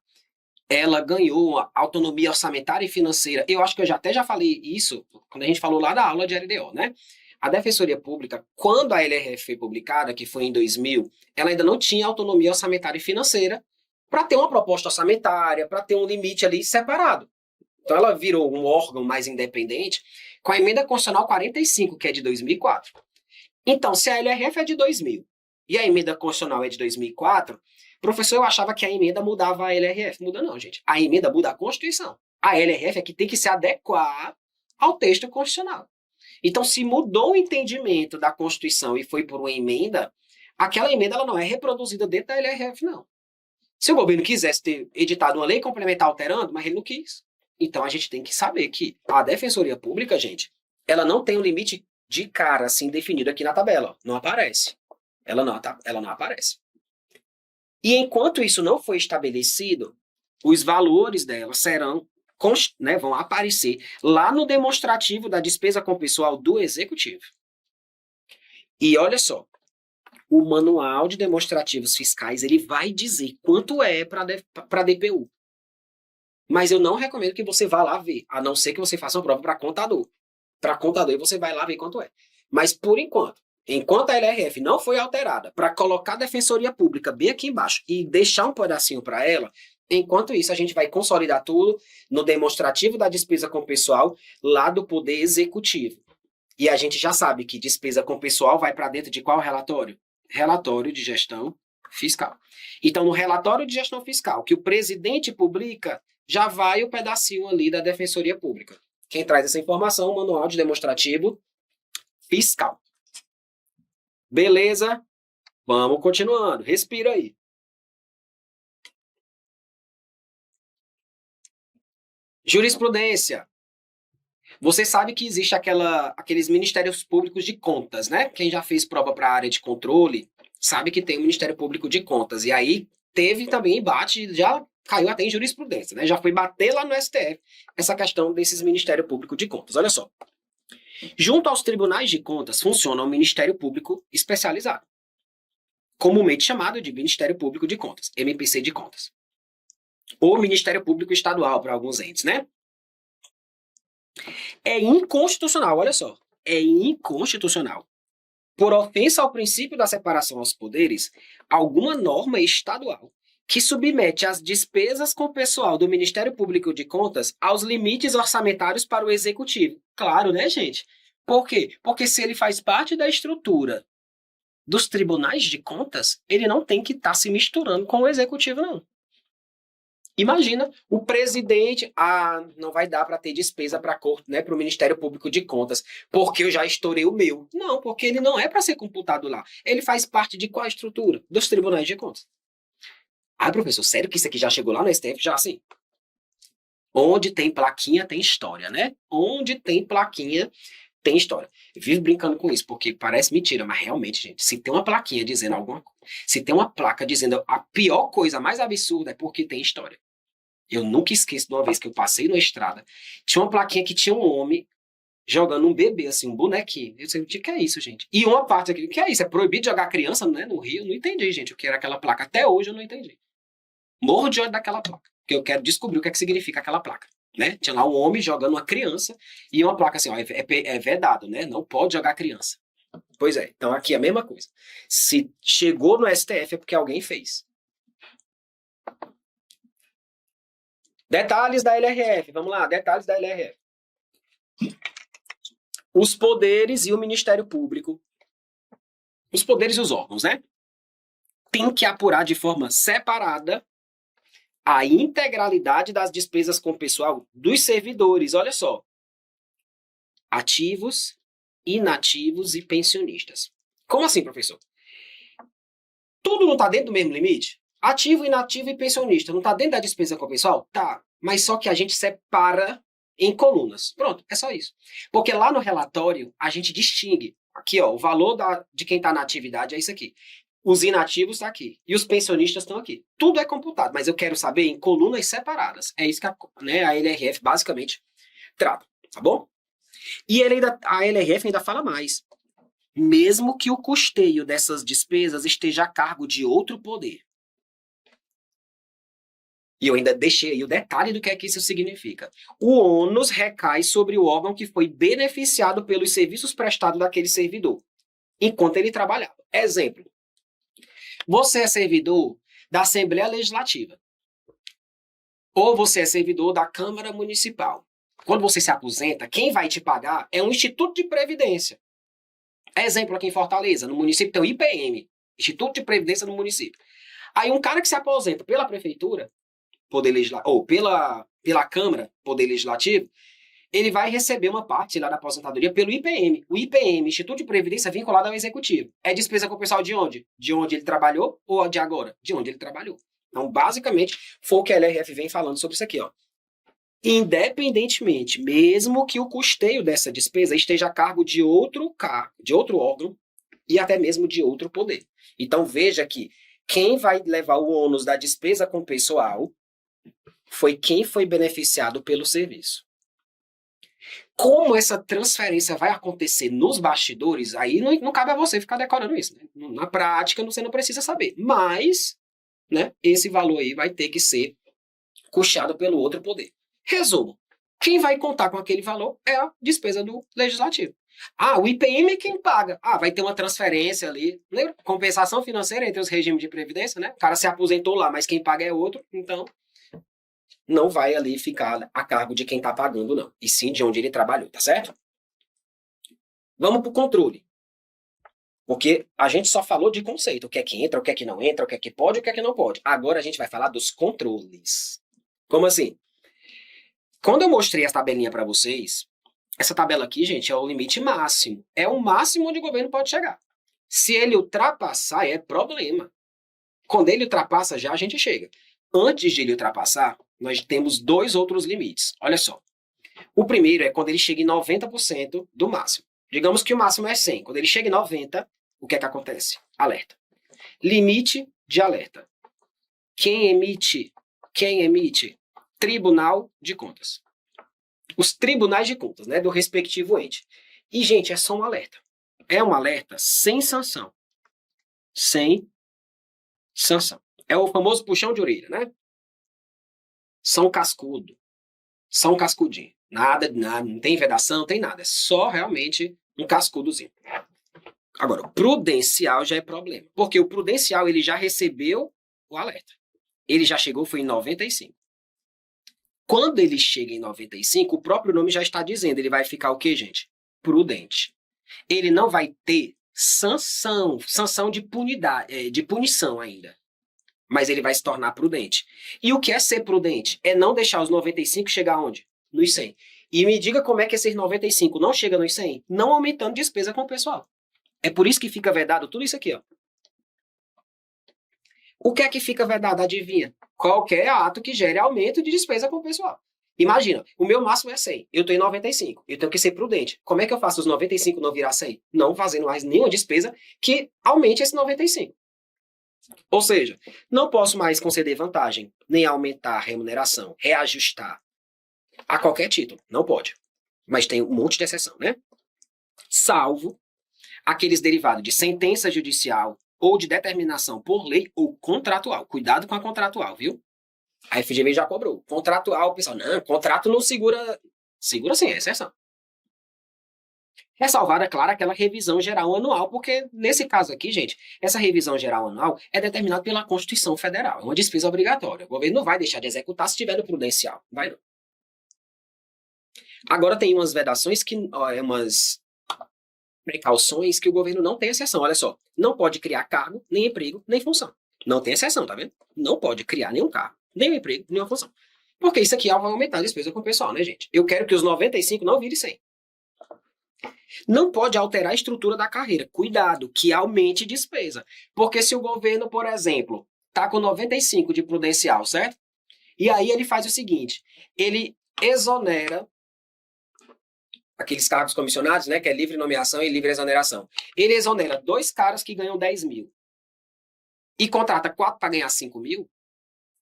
Speaker 1: ela ganhou autonomia orçamentária e financeira. Eu acho que eu até já falei isso quando a gente falou lá da aula de LDO, né? A defensoria pública, quando a LRF foi publicada, que foi em 2000, ela ainda não tinha autonomia orçamentária e financeira para ter uma proposta orçamentária, para ter um limite ali separado. Então ela virou um órgão mais independente com a emenda constitucional 45, que é de 2004. Então, se a LRF é de 2000 e a emenda constitucional é de 2004, professor, eu achava que a emenda mudava a LRF. Muda não, gente. A emenda muda a Constituição. A LRF é que tem que se adequar ao texto constitucional. Então, se mudou o entendimento da Constituição e foi por uma emenda, aquela emenda ela não é reproduzida dentro da LRF, não. Se o governo quisesse ter editado uma lei complementar alterando, mas ele não quis. Então, a gente tem que saber que a Defensoria Pública, gente, ela não tem um limite de cara assim definido aqui na tabela, ó. Não aparece. Ela não aparece. E enquanto isso não foi estabelecido, os valores dela serão, né, vão aparecer lá no demonstrativo da despesa com pessoal do executivo. E olha só, o manual de demonstrativos fiscais ele vai dizer quanto é para DPU. Mas eu não recomendo que você vá lá ver, a não ser que você faça uma prova para contador. Para contador você vai lá ver quanto é. Mas por enquanto a LRF não foi alterada para colocar a Defensoria Pública bem aqui embaixo e deixar um pedacinho para ela, enquanto isso a gente vai consolidar tudo no demonstrativo da despesa com pessoal lá do Poder Executivo. E a gente já sabe que despesa com pessoal vai para dentro de qual relatório? Relatório de gestão fiscal. Então, no relatório de gestão fiscal que o presidente publica, já vai o pedacinho ali da Defensoria Pública. Quem traz essa informação? O manual de demonstrativo fiscal. Beleza? Vamos continuando. Respira aí. Jurisprudência. Você sabe que existe aqueles ministérios públicos de contas, né? Quem já fez prova para a área de controle sabe que tem o Ministério Público de Contas. E aí teve também embate, já caiu até em jurisprudência, né? Já foi bater lá no STF essa questão desses Ministério Público de Contas. Olha só. Junto aos tribunais de contas funciona o Ministério Público Especializado, comumente chamado de Ministério Público de Contas, MPC de Contas. Ou Ministério Público Estadual para alguns entes, né? É inconstitucional, olha só. É inconstitucional, por ofensa ao princípio da separação aos poderes, alguma norma estadual que submete as despesas com o pessoal do Ministério Público de Contas aos limites orçamentários para o Executivo. Claro, né, gente? Por quê? Porque se ele faz parte da estrutura dos tribunais de contas, ele não tem que estar se misturando com o Executivo, não. Imagina o presidente, não vai dar para ter despesa para a corte, né, para o Ministério Público de Contas, porque eu já estourei o meu. Não, porque ele não é para ser computado lá. Ele faz parte de qual estrutura? Dos tribunais de contas. Ah, professor, sério que isso aqui já chegou lá no STF? Já assim. Onde tem plaquinha, tem história, né? Onde tem plaquinha, tem história. Eu vivo brincando com isso, porque parece mentira, mas realmente, gente, se tem uma plaquinha dizendo alguma coisa, se tem uma placa dizendo a pior coisa, a mais absurda, é porque tem história. Eu nunca esqueço de uma vez que eu passei na estrada, tinha uma plaquinha que tinha um homem jogando um bebê, assim, um bonequinho. Eu disse, o que é isso, gente? E uma parte aqui, o que é isso? É proibido jogar criança, né, no Rio? Eu não entendi, gente, o que era aquela placa. Até hoje eu não entendi. Morro de ódio daquela placa, porque eu quero descobrir o que é que significa aquela placa, né? Tinha lá um homem jogando uma criança e uma placa assim, ó, é vedado, né? Não pode jogar criança. Pois é, então aqui é a mesma coisa. Se chegou no STF é porque alguém fez. Detalhes da LRF, vamos lá, detalhes da LRF. Os poderes e o Ministério Público, os poderes e os órgãos, né? Tem que apurar de forma separada a integralidade das despesas com o pessoal dos servidores, olha só. Ativos, inativos e pensionistas. Como assim, professor? Tudo não está dentro do mesmo limite? Ativo, inativo e pensionista. Não está dentro da despesa com o pessoal? Tá. Mas só que a gente separa em colunas. Pronto, é só isso. Porque lá no relatório, a gente distingue. Aqui, ó, o valor de quem está na atividade é isso aqui. Os inativos estão aqui. E os pensionistas estão aqui. Tudo é computado, mas eu quero saber em colunas separadas. É isso que a LRF basicamente trata, tá bom? E a LRF ainda fala mais. Mesmo que o custeio dessas despesas esteja a cargo de outro poder. E eu ainda deixei aí o detalhe do que é que isso significa. O ônus recai sobre o órgão que foi beneficiado pelos serviços prestados daquele servidor, enquanto ele trabalhava. Exemplo. Você é servidor da Assembleia Legislativa. Ou você é servidor da Câmara Municipal. Quando você se aposenta, quem vai te pagar é um Instituto de Previdência. Exemplo aqui em Fortaleza, no município tem o IPM, Instituto de Previdência no município. Aí um cara que se aposenta pela prefeitura, Poder Legislativo, ou pela Câmara, Poder Legislativo, ele vai receber uma parte lá da aposentadoria pelo IPM. O IPM, Instituto de Previdência, é vinculado ao Executivo. É despesa com o pessoal de onde? De onde ele trabalhou ou de agora? De onde ele trabalhou. Então, basicamente, foi o que a LRF vem falando sobre isso aqui, ó. independentemente, mesmo que o custeio dessa despesa esteja a cargo de outro órgão e até mesmo de outro poder. Então veja que quem vai levar o ônus da despesa com o pessoal foi quem foi beneficiado pelo serviço. Como essa transferência vai acontecer nos bastidores, aí não cabe a você ficar decorando isso. Né? Na prática, você não precisa saber. Mas, né, esse valor aí vai ter que ser custeado pelo outro poder. Resumo. Quem vai contar com aquele valor é a despesa do legislativo. Ah, o IPM é quem paga. Ah, vai ter uma transferência ali. Lembra? Compensação financeira entre os regimes de previdência, né? O cara se aposentou lá, mas quem paga é outro. Então, não vai ali ficar a cargo de quem está pagando, não. E sim de onde ele trabalhou, tá certo? Vamos para o controle. Porque a gente só falou de conceito. O que é que entra, o que é que não entra, o que é que pode, o que é que não pode. Agora a gente vai falar dos controles. Como assim? Quando eu mostrei essa tabelinha para vocês, essa tabela aqui, gente, é o limite máximo. É o máximo onde o governo pode chegar. Se ele ultrapassar, é problema. Quando ele ultrapassa, já a gente chega. Antes de ele ultrapassar, nós temos dois outros limites. Olha só. O primeiro é quando ele chega em 90% do máximo. Digamos que o máximo é 100. Quando ele chega em 90, o que é que acontece? Alerta. Limite de alerta. Quem emite? Tribunal de Contas. Os tribunais de contas, né, do respectivo ente. E, gente, é só um alerta. É um alerta sem sanção. Sem sanção. É o famoso puxão de orelha, né? São cascudo. São cascudinho. Nada, não tem vedação, não tem nada. É só realmente um cascudozinho. Agora, o prudencial já é problema. Porque o prudencial, ele já recebeu o alerta. Ele já chegou, foi em 95. Quando ele chega em 95, o próprio nome já está dizendo, ele vai ficar o quê, gente? Prudente. Ele não vai ter sanção de punição ainda. Mas ele vai se tornar prudente. E o que é ser prudente? É não deixar os 95 chegar aonde? Nos 100. E me diga como é que esses 95 não chegam nos 100? Não aumentando despesa com o pessoal. É por isso que fica vedado tudo isso aqui, ó. O que é que fica vedado? Adivinha? Qualquer ato que gere aumento de despesa com o pessoal. Imagina, o meu máximo é 100, eu estou em 95, eu tenho que ser prudente. Como é que eu faço os 95 não virar 100? Não fazendo mais nenhuma despesa que aumente esse 95. Ou seja, não posso mais conceder vantagem, nem aumentar a remuneração, reajustar a qualquer título. Não pode. Mas tem um monte de exceção, né? Salvo aqueles derivados de sentença judicial ou de determinação por lei ou contratual. Cuidado com a contratual, viu? A FGV já cobrou. Contratual, pessoal, não, contrato não segura. Segura sim, é exceção. Ressalvada, claro, aquela revisão geral anual, porque nesse caso aqui, gente, essa revisão geral anual é determinada pela Constituição Federal. É uma despesa obrigatória. O governo não vai deixar de executar se tiver no prudencial. Vai não. Agora tem umas vedações umas precauções que o governo não tem exceção. Olha só, não pode criar cargo, nem emprego, nem função. Não tem exceção, tá vendo? Não pode criar nenhum cargo, nem um emprego, nenhuma função. Porque isso aqui vai aumentar a despesa com o pessoal, né, gente? Eu quero que os 95 não virem 100. Não pode alterar a estrutura da carreira. Cuidado, que aumente despesa. Porque se o governo, por exemplo, tá com 95 de prudencial, certo? E aí ele faz o seguinte, ele exonera aqueles cargos comissionados, né, que é livre nomeação e livre exoneração. Ele exonera 2 caras que ganham 10 mil e contrata 4 para ganhar 5 mil.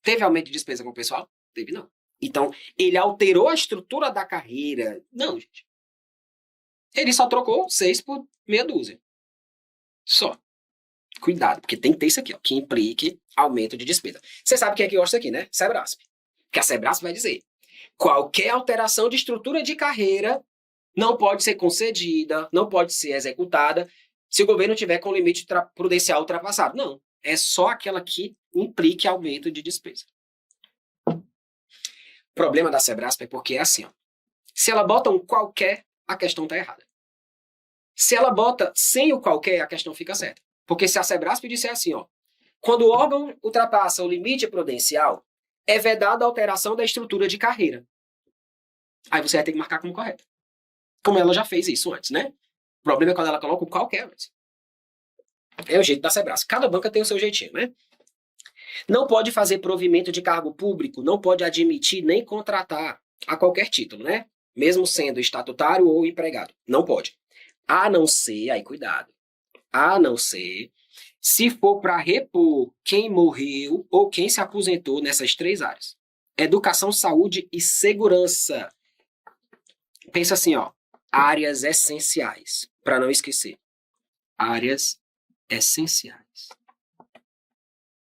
Speaker 1: Teve aumento de despesa com o pessoal? Teve, não. Então, ele alterou a estrutura da carreira. Não, gente. Ele só trocou 6 por meia dúzia. Só. Cuidado, porque tem que ter isso aqui, ó, que implique aumento de despesa. Você sabe quem é que gosta aqui, né? Sebrasp. Que a Sebrasp vai dizer: qualquer alteração de estrutura de carreira não pode ser concedida, não pode ser executada se o governo tiver com o limite prudencial ultrapassado. Não. É só aquela que implique aumento de despesa. O problema da Sebrasp é porque é assim, ó. Se ela bota um qualquer, a questão está errada. Se ela bota sem o qualquer, a questão fica certa. Porque se a Sebrasp disser assim, ó, quando o órgão ultrapassa o limite prudencial, é vedada a alteração da estrutura de carreira. Aí você vai ter que marcar como correto. Como ela já fez isso antes, né? O problema é quando ela coloca o qualquer antes. É o jeito da Sebrasp. Cada banca tem o seu jeitinho, né? Não pode fazer provimento de cargo público, não pode admitir nem contratar a qualquer título, né? Mesmo sendo estatutário ou empregado. Não pode. A não ser, aí cuidado, a não ser se for para repor quem morreu ou quem se aposentou nessas três áreas. Educação, saúde e segurança. Pensa assim, ó, áreas essenciais, para não esquecer. Áreas essenciais.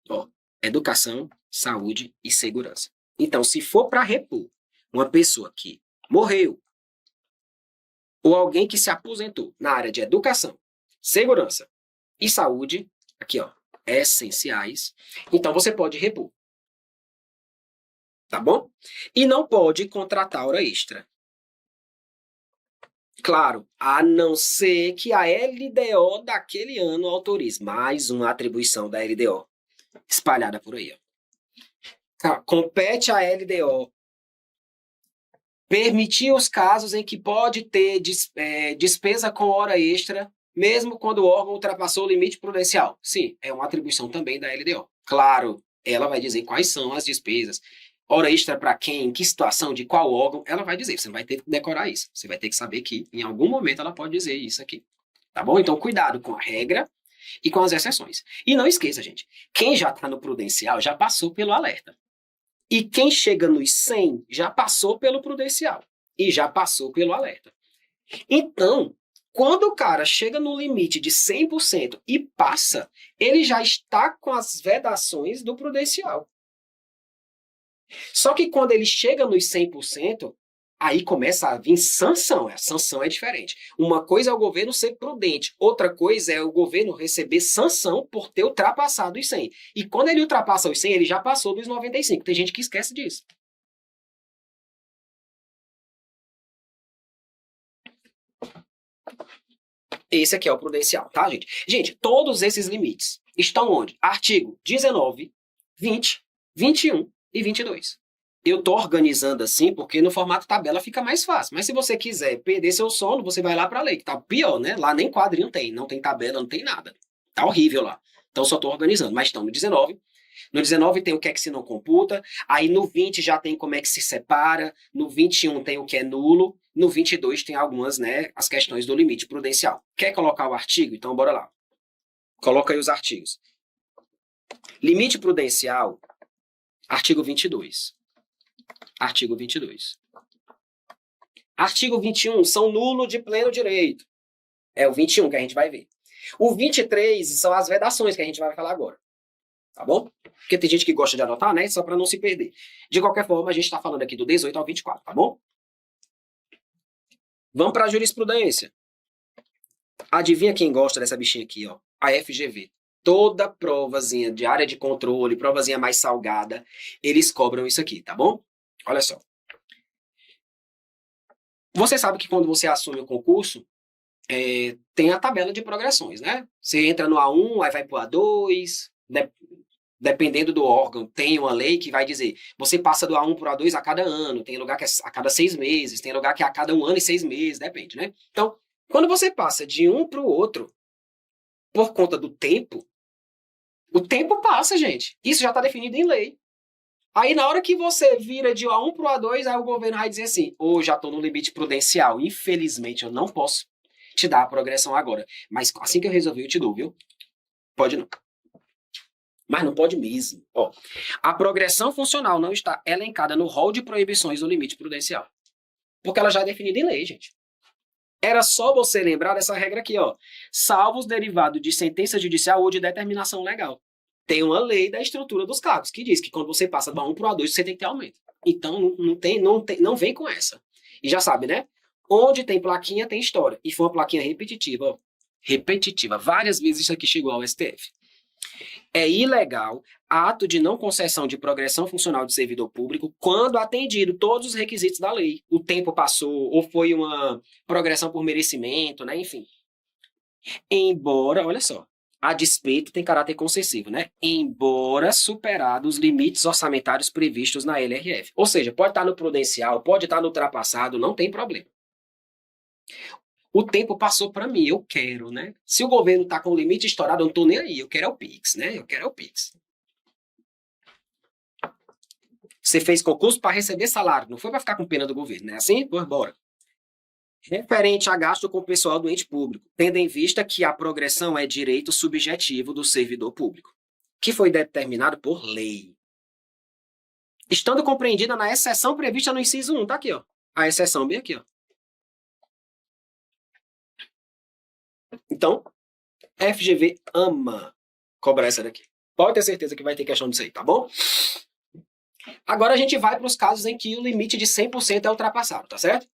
Speaker 1: Ó, educação, saúde e segurança. Então, se for para repor uma pessoa que morreu ou alguém que se aposentou na área de educação, segurança e saúde, aqui ó, essenciais, então você pode repor, tá bom? E não pode contratar hora extra. Claro, a não ser que a LDO daquele ano autorize. Mais uma atribuição da LDO espalhada por aí. Ó. Compete à LDO permitir os casos em que pode ter despesa com hora extra, mesmo quando o órgão ultrapassou o limite prudencial. Sim, é uma atribuição também da LDO. Claro, ela vai dizer quais são as despesas. Hora extra para quem, em que situação, de qual órgão, ela vai dizer. Você não vai ter que decorar isso. Você vai ter que saber que, em algum momento, ela pode dizer isso aqui. Tá bom? Então, cuidado com a regra e com as exceções. E não esqueça, gente, quem já está no prudencial já passou pelo alerta. E quem chega nos 100 já passou pelo prudencial e já passou pelo alerta. Então, quando o cara chega no limite de 100% e passa, ele já está com as vedações do prudencial. Só que quando ele chega nos 100%, aí começa a vir sanção. A sanção é diferente. Uma coisa é o governo ser prudente, outra coisa é o governo receber sanção por ter ultrapassado os 100. E quando ele ultrapassa os 100, ele já passou dos 95. Tem gente que esquece disso. Esse aqui é o prudencial, tá, gente? Gente, todos esses limites estão onde? Artigo 19, 20, 21 e 22. Eu tô organizando assim porque no formato tabela fica mais fácil. Mas se você quiser perder seu sono, você vai lá para a lei, que tá pior, né? Lá nem quadrinho tem, não tem tabela, não tem nada. Tá horrível lá. Então só tô organizando. Mas estão no 19. No 19 tem o que é que se não computa, aí no 20 já tem como é que se separa, no 21 tem o que é nulo, no 22 tem algumas, né, as questões do limite prudencial. Quer colocar o artigo? Então bora lá. Coloca aí os artigos. Limite prudencial, artigo 22. Artigo 22. Artigo 21, são nulo de pleno direito. É o 21 que a gente vai ver. O 23 são as vedações que a gente vai falar agora. Tá bom? Porque tem gente que gosta de anotar, né? Só para não se perder. De qualquer forma, a gente está falando aqui do 18 ao 24, tá bom? Vamos para a jurisprudência. Adivinha quem gosta dessa bichinha aqui, ó? A FGV. Toda provazinha de área de controle, provazinha mais salgada, eles cobram isso aqui, tá bom? Olha só. Você sabe que quando você assume o concurso, tem a tabela de progressões, né? Você entra no A1, aí vai pro A2, né? Dependendo do órgão, tem uma lei que vai dizer, você passa do A1 para o A2 a cada ano, tem lugar que é a cada 6 meses, tem lugar que é a cada 1 ano e 6 meses, depende, né? Então, quando você passa de um para o outro, por conta do tempo, o tempo passa, gente. Isso já está definido em lei. Aí, na hora que você vira de A1 para o A2, aí o governo vai dizer assim, já estou no limite prudencial, infelizmente eu não posso te dar a progressão agora. Mas assim que eu resolver, eu te dou, viu? Pode não. Mas não pode mesmo. Ó, a progressão funcional não está elencada no rol de proibições do limite prudencial. Porque ela já é definida em lei, gente. Era só você lembrar dessa regra aqui, ó. Salvo os derivados de sentença judicial ou de determinação legal. Tem uma lei da estrutura dos cargos que diz que quando você passa do A1 para o A2, você tem que ter aumento. Então, não vem com essa. E já sabe, né? Onde tem plaquinha, tem história. E foi uma plaquinha repetitiva, ó. Repetitiva. Várias vezes isso aqui chegou ao STF. É ilegal ato de não concessão de progressão funcional de servidor público quando atendido todos os requisitos da lei. O tempo passou, ou foi uma progressão por merecimento, né? Enfim. Embora, olha só, a despeito tem caráter concessivo, né? Embora superados os limites orçamentários previstos na LRF. Ou seja, pode estar no prudencial, pode estar no ultrapassado, não tem problema. O tempo passou para mim, eu quero, né? Se o governo está com o limite estourado, eu não estou nem aí, eu quero é o Pix, né? Eu quero é o Pix. Você fez concurso para receber salário, não foi para ficar com pena do governo, né? Assim? Pois bora. Referente a gasto com o pessoal do ente público, tendo em vista que a progressão é direito subjetivo do servidor público, que foi determinado por lei. Estando compreendida na exceção prevista no inciso 1, tá aqui, ó. A exceção bem aqui, ó. Então, FGV ama cobrar essa daqui. Pode ter certeza que vai ter questão disso aí, tá bom? Agora a gente vai para os casos em que o limite de 100% é ultrapassado, tá certo?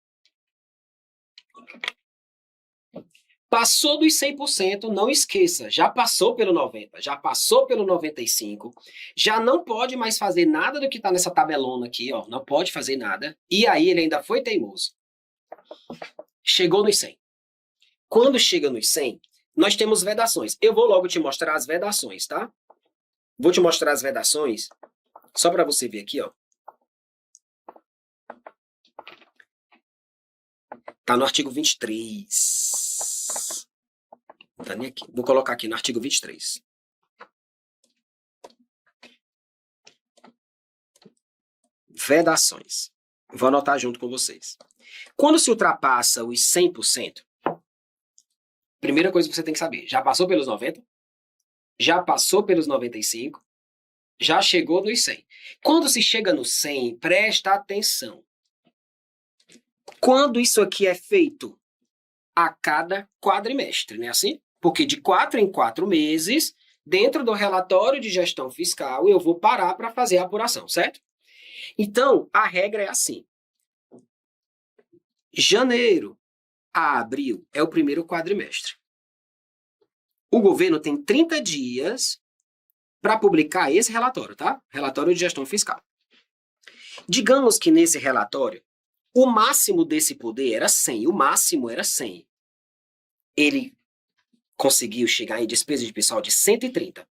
Speaker 1: Passou dos 100%, não esqueça, já passou pelo 90%, já passou pelo 95%, já não pode mais fazer nada do que está nessa tabelona aqui, ó, não pode fazer nada, e aí ele ainda foi teimoso. Chegou nos 100%. Quando chega nos 100%, nós temos vedações. Eu vou logo te mostrar as vedações, tá? Vou te mostrar as vedações, só para você ver aqui, ó. Tá no artigo 23. Tá nem aqui. Vou colocar aqui no artigo 23. Vedações. Vou anotar junto com vocês. Quando se ultrapassa os 100%, primeira coisa que você tem que saber, já passou pelos 90%, já passou pelos 95%, já chegou nos 100%. Quando se chega no 100%, presta atenção. Quando isso aqui é feito? A cada quadrimestre, não é assim? Porque de 4 em 4 meses, dentro do relatório de gestão fiscal, eu vou parar para fazer a apuração, certo? Então, a regra é assim. Janeiro a abril é o primeiro quadrimestre. O governo tem 30 dias para publicar esse relatório, tá? Relatório de gestão fiscal. Digamos que nesse relatório, o máximo desse poder era 100, o máximo era 100. Ele conseguiu chegar em despesa de pessoal de 130.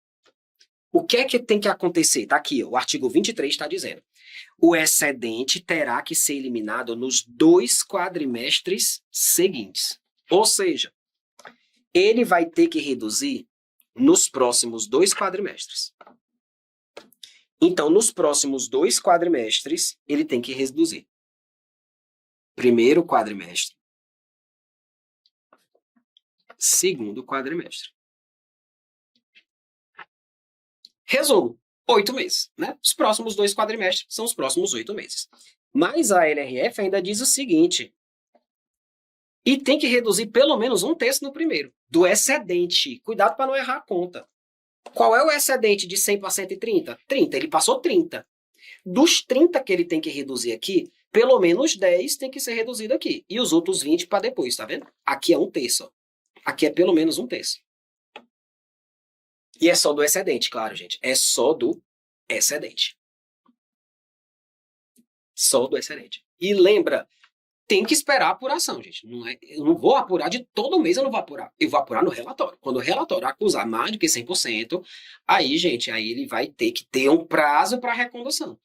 Speaker 1: O que é que tem que acontecer? Tá aqui, o artigo 23 está dizendo. O excedente terá que ser eliminado nos 2 quadrimestres seguintes. Ou seja, ele vai ter que reduzir nos próximos 2 quadrimestres. Então, nos próximos 2 quadrimestres, ele tem que reduzir. Primeiro quadrimestre. Segundo quadrimestre. Resumo, 8 meses, né? Os próximos 2 quadrimestres são os próximos 8 meses. Mas a LRF ainda diz o seguinte, e tem que reduzir pelo menos 1/3 no primeiro, do excedente. Cuidado para não errar a conta. Qual é o excedente de 100 para 130? 30, ele passou 30. Dos 30 que ele tem que reduzir aqui, pelo menos 10 tem que ser reduzido aqui. E os outros 20 para depois, tá vendo? Aqui é 1/3, ó. Aqui é pelo menos 1/3. E é só do excedente, claro, gente. É só do excedente. Só do excedente. E lembra, tem que esperar a apuração, gente. Eu não vou apurar de todo mês, eu não vou apurar. Eu vou apurar no relatório. Quando o relatório acusar mais do que 100%, aí, gente, aí ele vai ter que ter um prazo para recondução.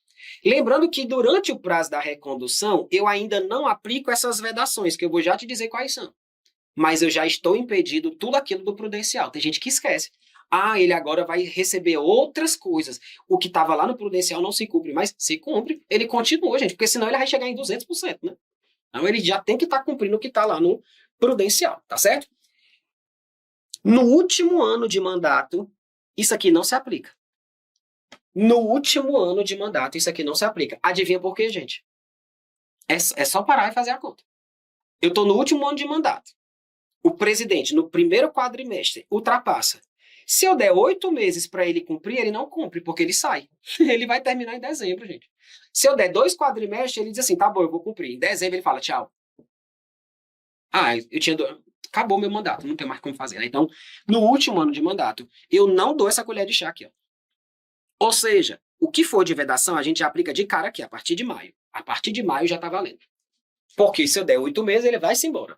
Speaker 1: Lembrando que durante o prazo da recondução, eu ainda não aplico essas vedações, que eu vou já te dizer quais são. Mas eu já estou impedindo tudo aquilo do prudencial. Tem gente que esquece. Ah, ele agora vai receber outras coisas. O que estava lá no prudencial não se cumpre, mas se cumpre, ele continua, gente, porque senão ele vai chegar em 200%, né? Então ele já tem que estar cumprindo o que está lá no prudencial, tá certo? No último ano de mandato, isso aqui não se aplica. No último ano de mandato, isso aqui não se aplica. Adivinha por quê, gente? É só parar e fazer a conta. Eu estou no último ano de mandato. O presidente, no primeiro quadrimestre, ultrapassa. Se eu der 8 meses para ele cumprir, ele não cumpre, porque ele sai. Ele vai terminar em dezembro, gente. Se eu der 2 quadrimestres, ele diz assim, tá bom, eu vou cumprir. Em dezembro ele fala, tchau. Ah, eu tinha... Acabou meu mandato, não tem mais como fazer. Né? Então, no último ano de mandato, eu não dou essa colher de chá aqui. Ó. Ou seja, o que for de vedação, a gente já aplica de cara aqui, a partir de maio. A partir de maio já tá valendo. Porque se eu der 8 meses, ele vai se embora.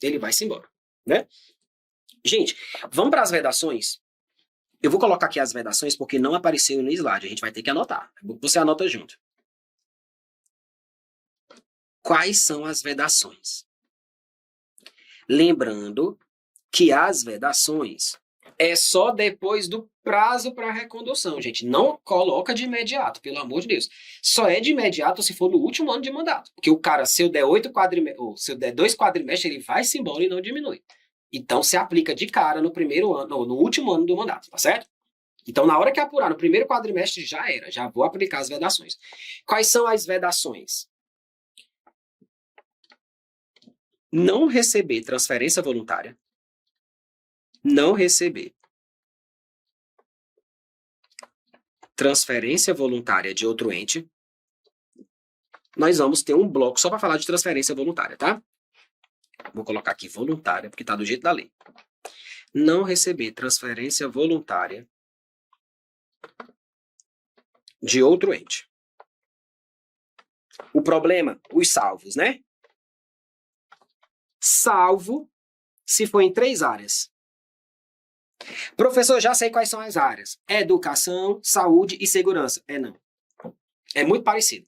Speaker 1: Ele vai se embora, né? Gente, vamos para as vedações. Eu vou colocar aqui as vedações porque não apareceu no slide. A gente vai ter que anotar. Você anota junto. Quais são as vedações? Lembrando que as vedações É só depois do prazo para recondução, gente. Não coloca de imediato, pelo amor de Deus. Só é de imediato se for no último ano de mandato. Porque o cara, se eu der 8 quadrimestres, ou se eu der 2 quadrimestres, ele vai-se embora e não diminui. Então, se aplica de cara no primeiro ano, ou no último ano do mandato, tá certo? Então, na hora que apurar no primeiro quadrimestre, já era. Já vou aplicar as vedações. Quais são as vedações? Não receber transferência voluntária. Não receber transferência voluntária de outro ente. Nós vamos ter um bloco só para falar de transferência voluntária, tá? Vou colocar aqui voluntária, porque está do jeito da lei. Não receber transferência voluntária de outro ente. O problema, os salvos, né? Salvo se for em 3 áreas. Professor, já sei quais são as áreas. Educação, saúde e segurança. Não. É muito parecido.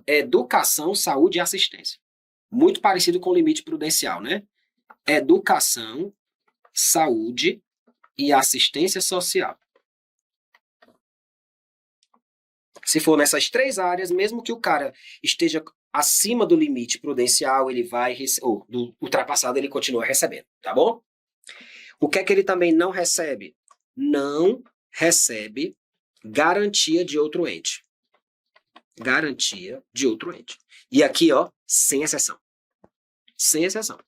Speaker 1: Educação, saúde e assistência. Muito parecido com o limite prudencial, né? Educação, saúde e assistência social. Se for nessas 3 áreas, mesmo que o cara esteja acima do limite prudencial, ele vai, ou do ultrapassado, ele continua recebendo, tá bom? O que é que ele também não recebe? Não recebe garantia de outro ente. Garantia de outro ente. E aqui, ó, sem exceção. Sem exceção.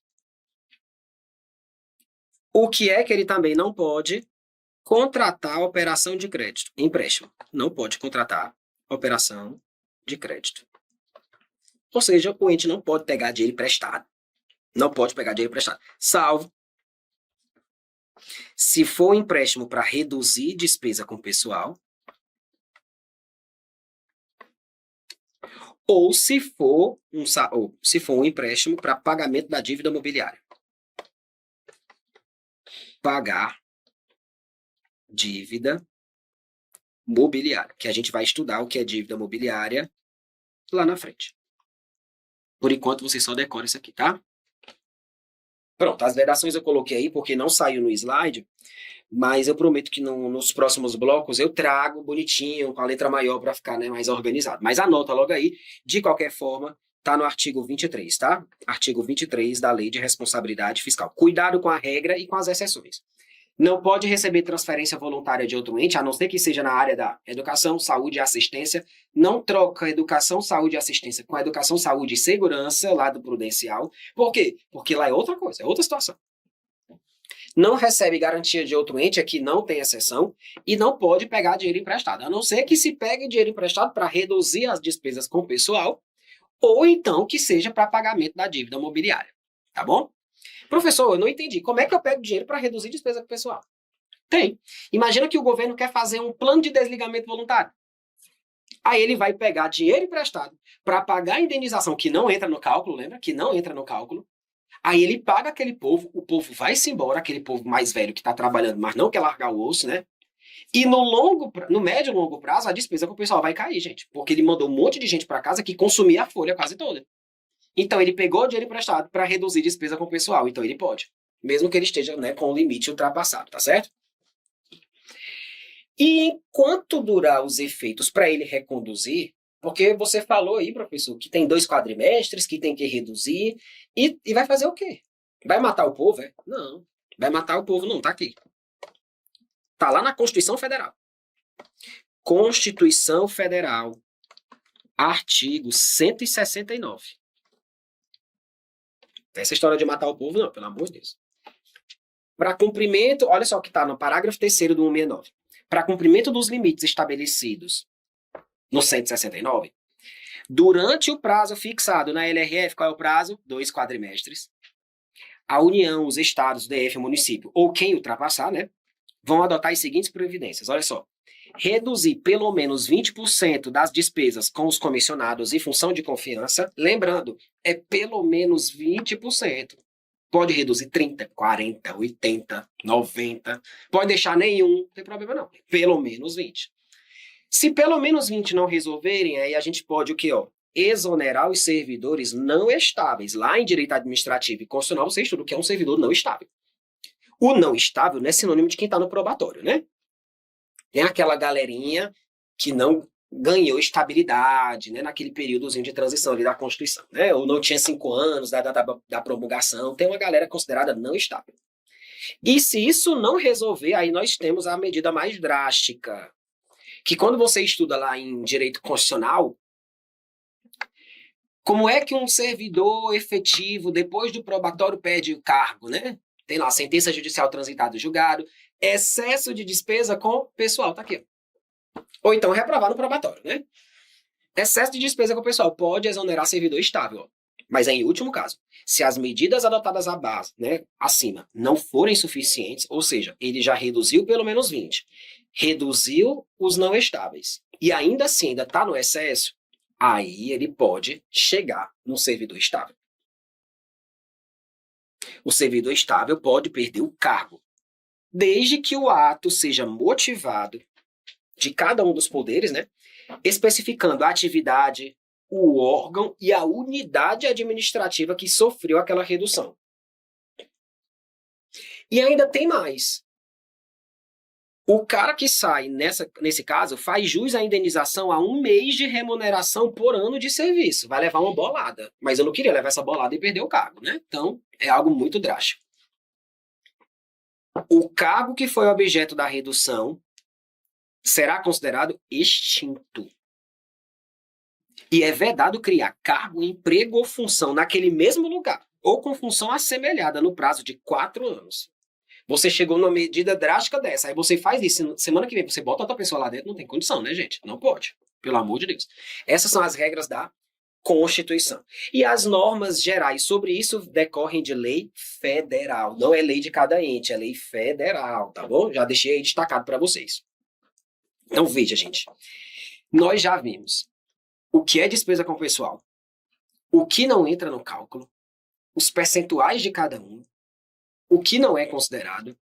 Speaker 1: O que é que ele também não pode? Contratar operação de crédito. Empréstimo. Não pode contratar operação de crédito. Ou seja, o ente não pode pegar dinheiro emprestado. Não pode pegar dinheiro emprestado. Salvo se for um empréstimo para reduzir despesa com pessoal, ou se for um empréstimo para pagamento da dívida mobiliária. Pagar dívida mobiliária, que a gente vai estudar o que é dívida mobiliária lá na frente. Por enquanto, você só decora isso aqui, tá? Pronto, as vedações eu coloquei aí porque não saiu no slide, mas eu prometo que nos próximos blocos eu trago bonitinho, com a letra maior para ficar, né, mais organizado. Mas anota logo aí, de qualquer forma, tá no artigo 23, tá? Artigo 23 da Lei de Responsabilidade Fiscal. Cuidado com a regra e com as exceções. Não pode receber transferência voluntária de outro ente, a não ser que seja na área da educação, saúde e assistência. Não troca educação, saúde e assistência com educação, saúde e segurança, lá do prudencial. Por quê? Porque lá é outra coisa, é outra situação. Não recebe garantia de outro ente, aqui não tem exceção, e não pode pegar dinheiro emprestado, a não ser que se pegue dinheiro emprestado para reduzir as despesas com o pessoal, ou então que seja para pagamento da dívida mobiliária, tá bom? Professor, eu não entendi. Como é que eu pego dinheiro para reduzir despesa com o pessoal? Tem. Imagina que o governo quer fazer um plano de desligamento voluntário. Aí ele vai pegar dinheiro emprestado para pagar a indenização, que não entra no cálculo, lembra? Que não entra no cálculo. Aí ele paga aquele povo, o povo vai-se embora, aquele povo mais velho que está trabalhando, mas não quer largar o osso, né? E no médio e longo prazo, a despesa com o pessoal vai cair, gente. Porque ele mandou um monte de gente para casa que consumia a folha quase toda. Então, ele pegou o dinheiro emprestado para reduzir despesa com o pessoal. Então, ele pode. Mesmo que ele esteja, né, com o limite ultrapassado, tá certo? E enquanto durar os efeitos para ele reconduzir, porque você falou aí, professor, que tem 2 quadrimestres, que tem que reduzir, e vai fazer o quê? Vai matar o povo, é? Não. Vai matar o povo, não, tá aqui. Tá lá na Constituição Federal. Constituição Federal, artigo 169. Essa história de matar o povo, não, pelo amor de Deus. Para cumprimento, olha só o que está no parágrafo 3º do 169. Para cumprimento dos limites estabelecidos no 169, durante o prazo fixado na LRF, qual é o prazo? 2 quadrimestres. A União, os estados, o DF, o município, ou quem ultrapassar, né, vão adotar as seguintes providências. Olha só. Reduzir pelo menos 20% das despesas com os comissionados e função de confiança. Lembrando, é pelo menos 20%. Pode reduzir 30%, 40%, 80%, 90%. Pode deixar nenhum, não tem problema não. Pelo menos 20%. Se pelo menos 20% não resolverem, aí a gente pode o quê? Exonerar os servidores não estáveis. Lá em direito administrativo e constitucional, você estuda o que é um servidor não estável. O não estável não é sinônimo de quem está no probatório, né? Tem aquela galerinha que não ganhou estabilidade, né, naquele períodozinho de transição ali da Constituição, né? Ou não tinha 5 anos da data da promulgação. Tem uma galera considerada não estável. E se isso não resolver, aí nós temos a medida mais drástica, que quando você estuda lá em direito constitucional, como é que um servidor efetivo, depois do probatório, perde o cargo, né? Tem lá, sentença judicial transitada e julgado, excesso de despesa com pessoal, tá aqui. Ou então reprovar no probatório, né? Excesso de despesa com o pessoal pode exonerar servidor estável, mas é em último caso. Se as medidas adotadas à base, né, acima, não forem suficientes, ou seja, ele já reduziu pelo menos 20, reduziu os não estáveis, e ainda assim ainda está no excesso, aí ele pode chegar no servidor estável. O servidor estável pode perder o cargo, desde que o ato seja motivado de cada um dos poderes, né, especificando a atividade, o órgão e a unidade administrativa que sofreu aquela redução. E ainda tem mais. O cara que sai, nesse caso, faz jus à indenização a 1 mês de remuneração por ano de serviço. Vai levar uma bolada. Mas eu não queria levar essa bolada e perder o cargo, né? Então, é algo muito drástico. O cargo que foi objeto da redução será considerado extinto. E é vedado criar cargo, emprego ou função naquele mesmo lugar, ou com função assemelhada no prazo de 4 anos. Você chegou numa medida drástica dessa, aí você faz isso, semana que vem você bota outra pessoa lá dentro, não tem condição, né, gente? Não pode, pelo amor de Deus. Essas são as regras da Constituição. E as normas gerais sobre isso decorrem de lei federal. Não é lei de cada ente, é lei federal, tá bom? Já deixei aí destacado para vocês. Então veja, gente. Nós já vimos o que é despesa com pessoal, o que não entra no cálculo, os percentuais de cada um, o que não é considerado.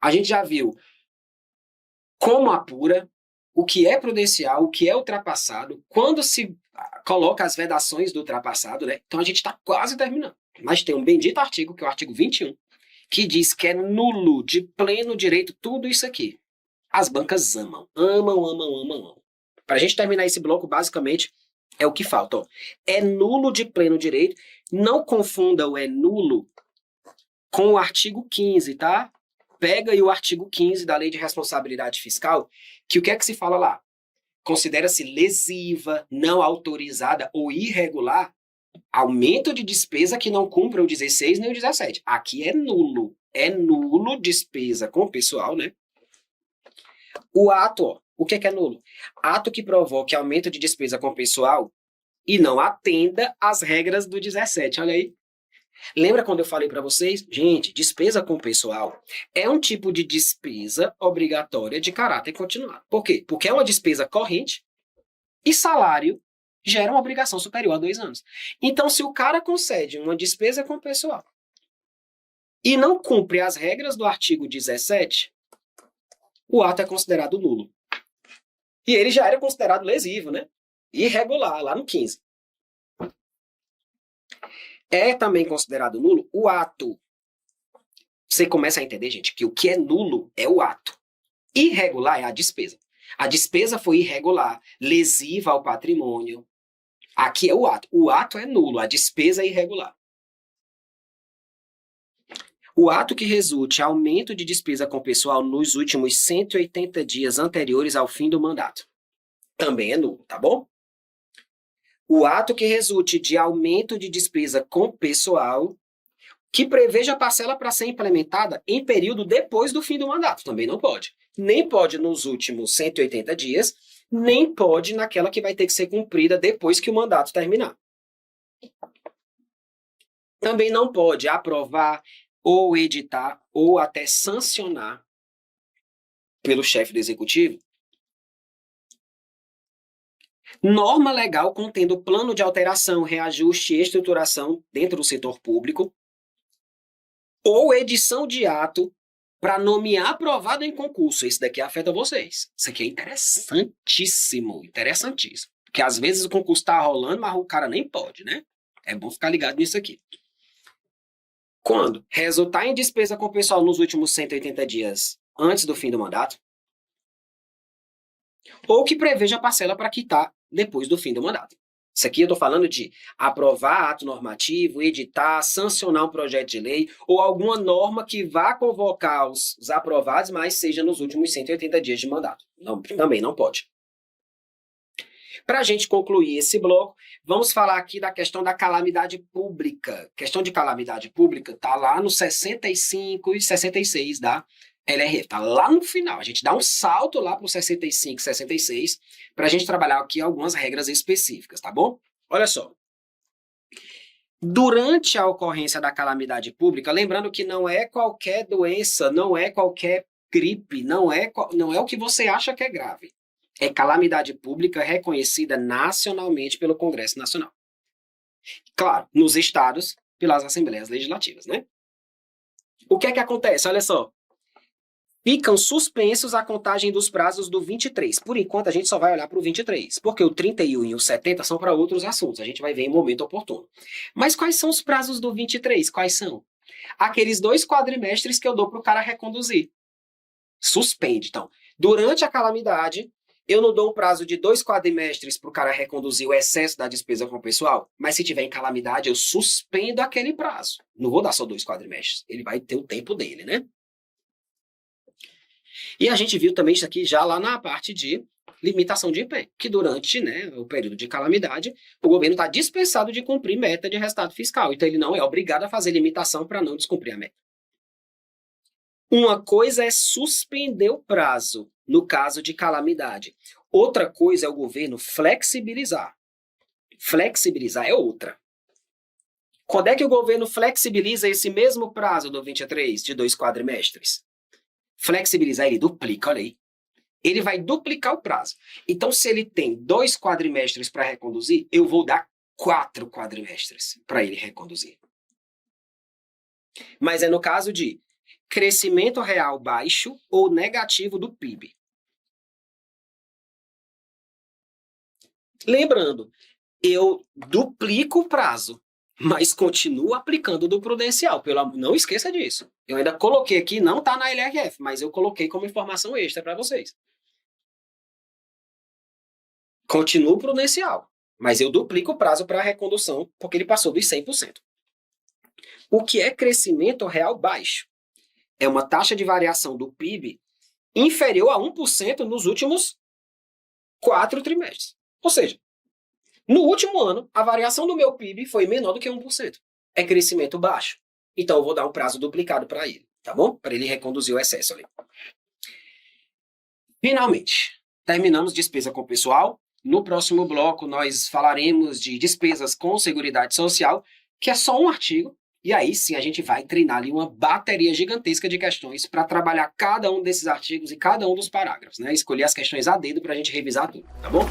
Speaker 1: A gente já viu como apura, o que é prudencial, o que é ultrapassado, quando se coloca as vedações do ultrapassado, né? Então a gente está quase terminando. Mas tem um bendito artigo, que é o artigo 21, que diz que é nulo, de pleno direito, tudo isso aqui. As bancas amam. Para a gente terminar esse bloco, basicamente, é o que falta. Ó. É nulo de pleno direito. Não confunda o é nulo com o artigo 15, tá? Pega aí o artigo 15 da Lei de Responsabilidade Fiscal, que o que é que se fala lá? Considera-se lesiva, não autorizada ou irregular aumento de despesa que não cumpra o 16 nem o 17. Aqui é nulo. É nulo despesa com o pessoal, né? O ato, ó, o que é nulo? Ato que provoque aumento de despesa com o pessoal e não atenda às regras do 17. Olha aí. Lembra quando eu falei para vocês? Gente, despesa com o pessoal é um tipo de despesa obrigatória de caráter continuado. Por quê? Porque é uma despesa corrente e salário gera uma obrigação superior a 2 anos. Então, se o cara concede uma despesa com o pessoal e não cumpre as regras do artigo 17, o ato é considerado nulo. E ele já era considerado lesivo, né? Irregular, lá no 15. É também considerado nulo o ato. Você começa a entender, gente, que o que é nulo é o ato. Irregular é a despesa. A despesa foi irregular, lesiva ao patrimônio. Aqui é o ato. O ato é nulo, a despesa é irregular. O ato que resulte aumento de despesa com o pessoal nos últimos 180 dias anteriores ao fim do mandato também é nulo, tá bom? O ato que resulte de aumento de despesa com pessoal que preveja a parcela para ser implementada em período depois do fim do mandato também não pode. Nem pode nos últimos 180 dias, nem pode naquela que vai ter que ser cumprida depois que o mandato terminar. Também não pode aprovar ou editar, ou até sancionar pelo chefe do executivo, norma legal contendo plano de alteração, reajuste e estruturação dentro do setor público, ou edição de ato para nomear aprovado em concurso. Isso daqui afeta vocês. Isso aqui é interessantíssimo, interessantíssimo. Porque às vezes o concurso está rolando, mas o cara nem pode, né? É bom ficar ligado nisso aqui. Quando resultar em despesa com pessoal nos últimos 180 dias antes do fim do mandato, ou que preveja parcela para quitar depois do fim do mandato. Isso aqui eu estou falando de aprovar ato normativo, editar, sancionar um projeto de lei ou alguma norma que vá convocar os aprovados, mas seja nos últimos 180 dias de mandato. Não, também não pode. Para a gente concluir esse bloco, vamos falar aqui da questão da calamidade pública. A questão de calamidade pública está lá no 65 e 66 da LRF, está lá no final. A gente dá um salto lá para o 65 e 66 para a gente trabalhar aqui algumas regras específicas, tá bom? Olha só. Durante a ocorrência da calamidade pública, lembrando que não é qualquer doença, não é qualquer gripe, não é o que você acha que é grave. É calamidade pública reconhecida nacionalmente pelo Congresso Nacional. Claro, nos estados, pelas assembleias legislativas, né? O que é que acontece? Olha só. Ficam suspensos a contagem dos prazos do 23. Por enquanto, a gente só vai olhar para o 23, porque o 31 e o 70 são para outros assuntos. A gente vai ver em momento oportuno. Mas quais são os prazos do 23? Quais são? Aqueles 2 quadrimestres que eu dou para o cara reconduzir. Suspende. Então, durante a calamidade, eu não dou um prazo de 2 quadrimestres para o cara reconduzir o excesso da despesa com o pessoal, mas se tiver em calamidade, eu suspendo aquele prazo. Não vou dar só 2 quadrimestres. Ele vai ter o tempo dele, né? E a gente viu também isso aqui já lá na parte de limitação de empenho, que durante o período de calamidade, o governo está dispensado de cumprir meta de resultado fiscal. Então, ele não é obrigado a fazer limitação para não descumprir a meta. Uma coisa é suspender o prazo, no caso de calamidade. Outra coisa é o governo flexibilizar. Flexibilizar é outra. Quando é que o governo flexibiliza esse mesmo prazo do 23, de 2 quadrimestres? Flexibilizar, ele duplica, olha aí. Ele vai duplicar o prazo. Então, se ele tem 2 quadrimestres para reconduzir, eu vou dar 4 quadrimestres para ele reconduzir. Mas é no caso de crescimento real baixo ou negativo do PIB. Lembrando, eu duplico o prazo, mas continuo aplicando do prudencial. Não esqueça disso. Eu ainda coloquei aqui, não está na LRF, mas eu coloquei como informação extra para vocês. Continuo prudencial, mas eu duplico o prazo para a recondução, porque ele passou dos 100%. O que é crescimento real baixo? É uma taxa de variação do PIB inferior a 1% nos últimos 4 trimestres. Ou seja, no último ano, a variação do meu PIB foi menor do que 1%. É crescimento baixo. Então, eu vou dar um prazo duplicado para ele, tá bom? Para ele reconduzir o excesso ali. Finalmente, terminamos despesa com pessoal. No próximo bloco, nós falaremos de despesas com Seguridade Social, que é só um artigo. E aí sim a gente vai treinar ali uma bateria gigantesca de questões para trabalhar cada um desses artigos e cada um dos parágrafos, né? Escolher as questões a dedo para a gente revisar tudo, tá bom?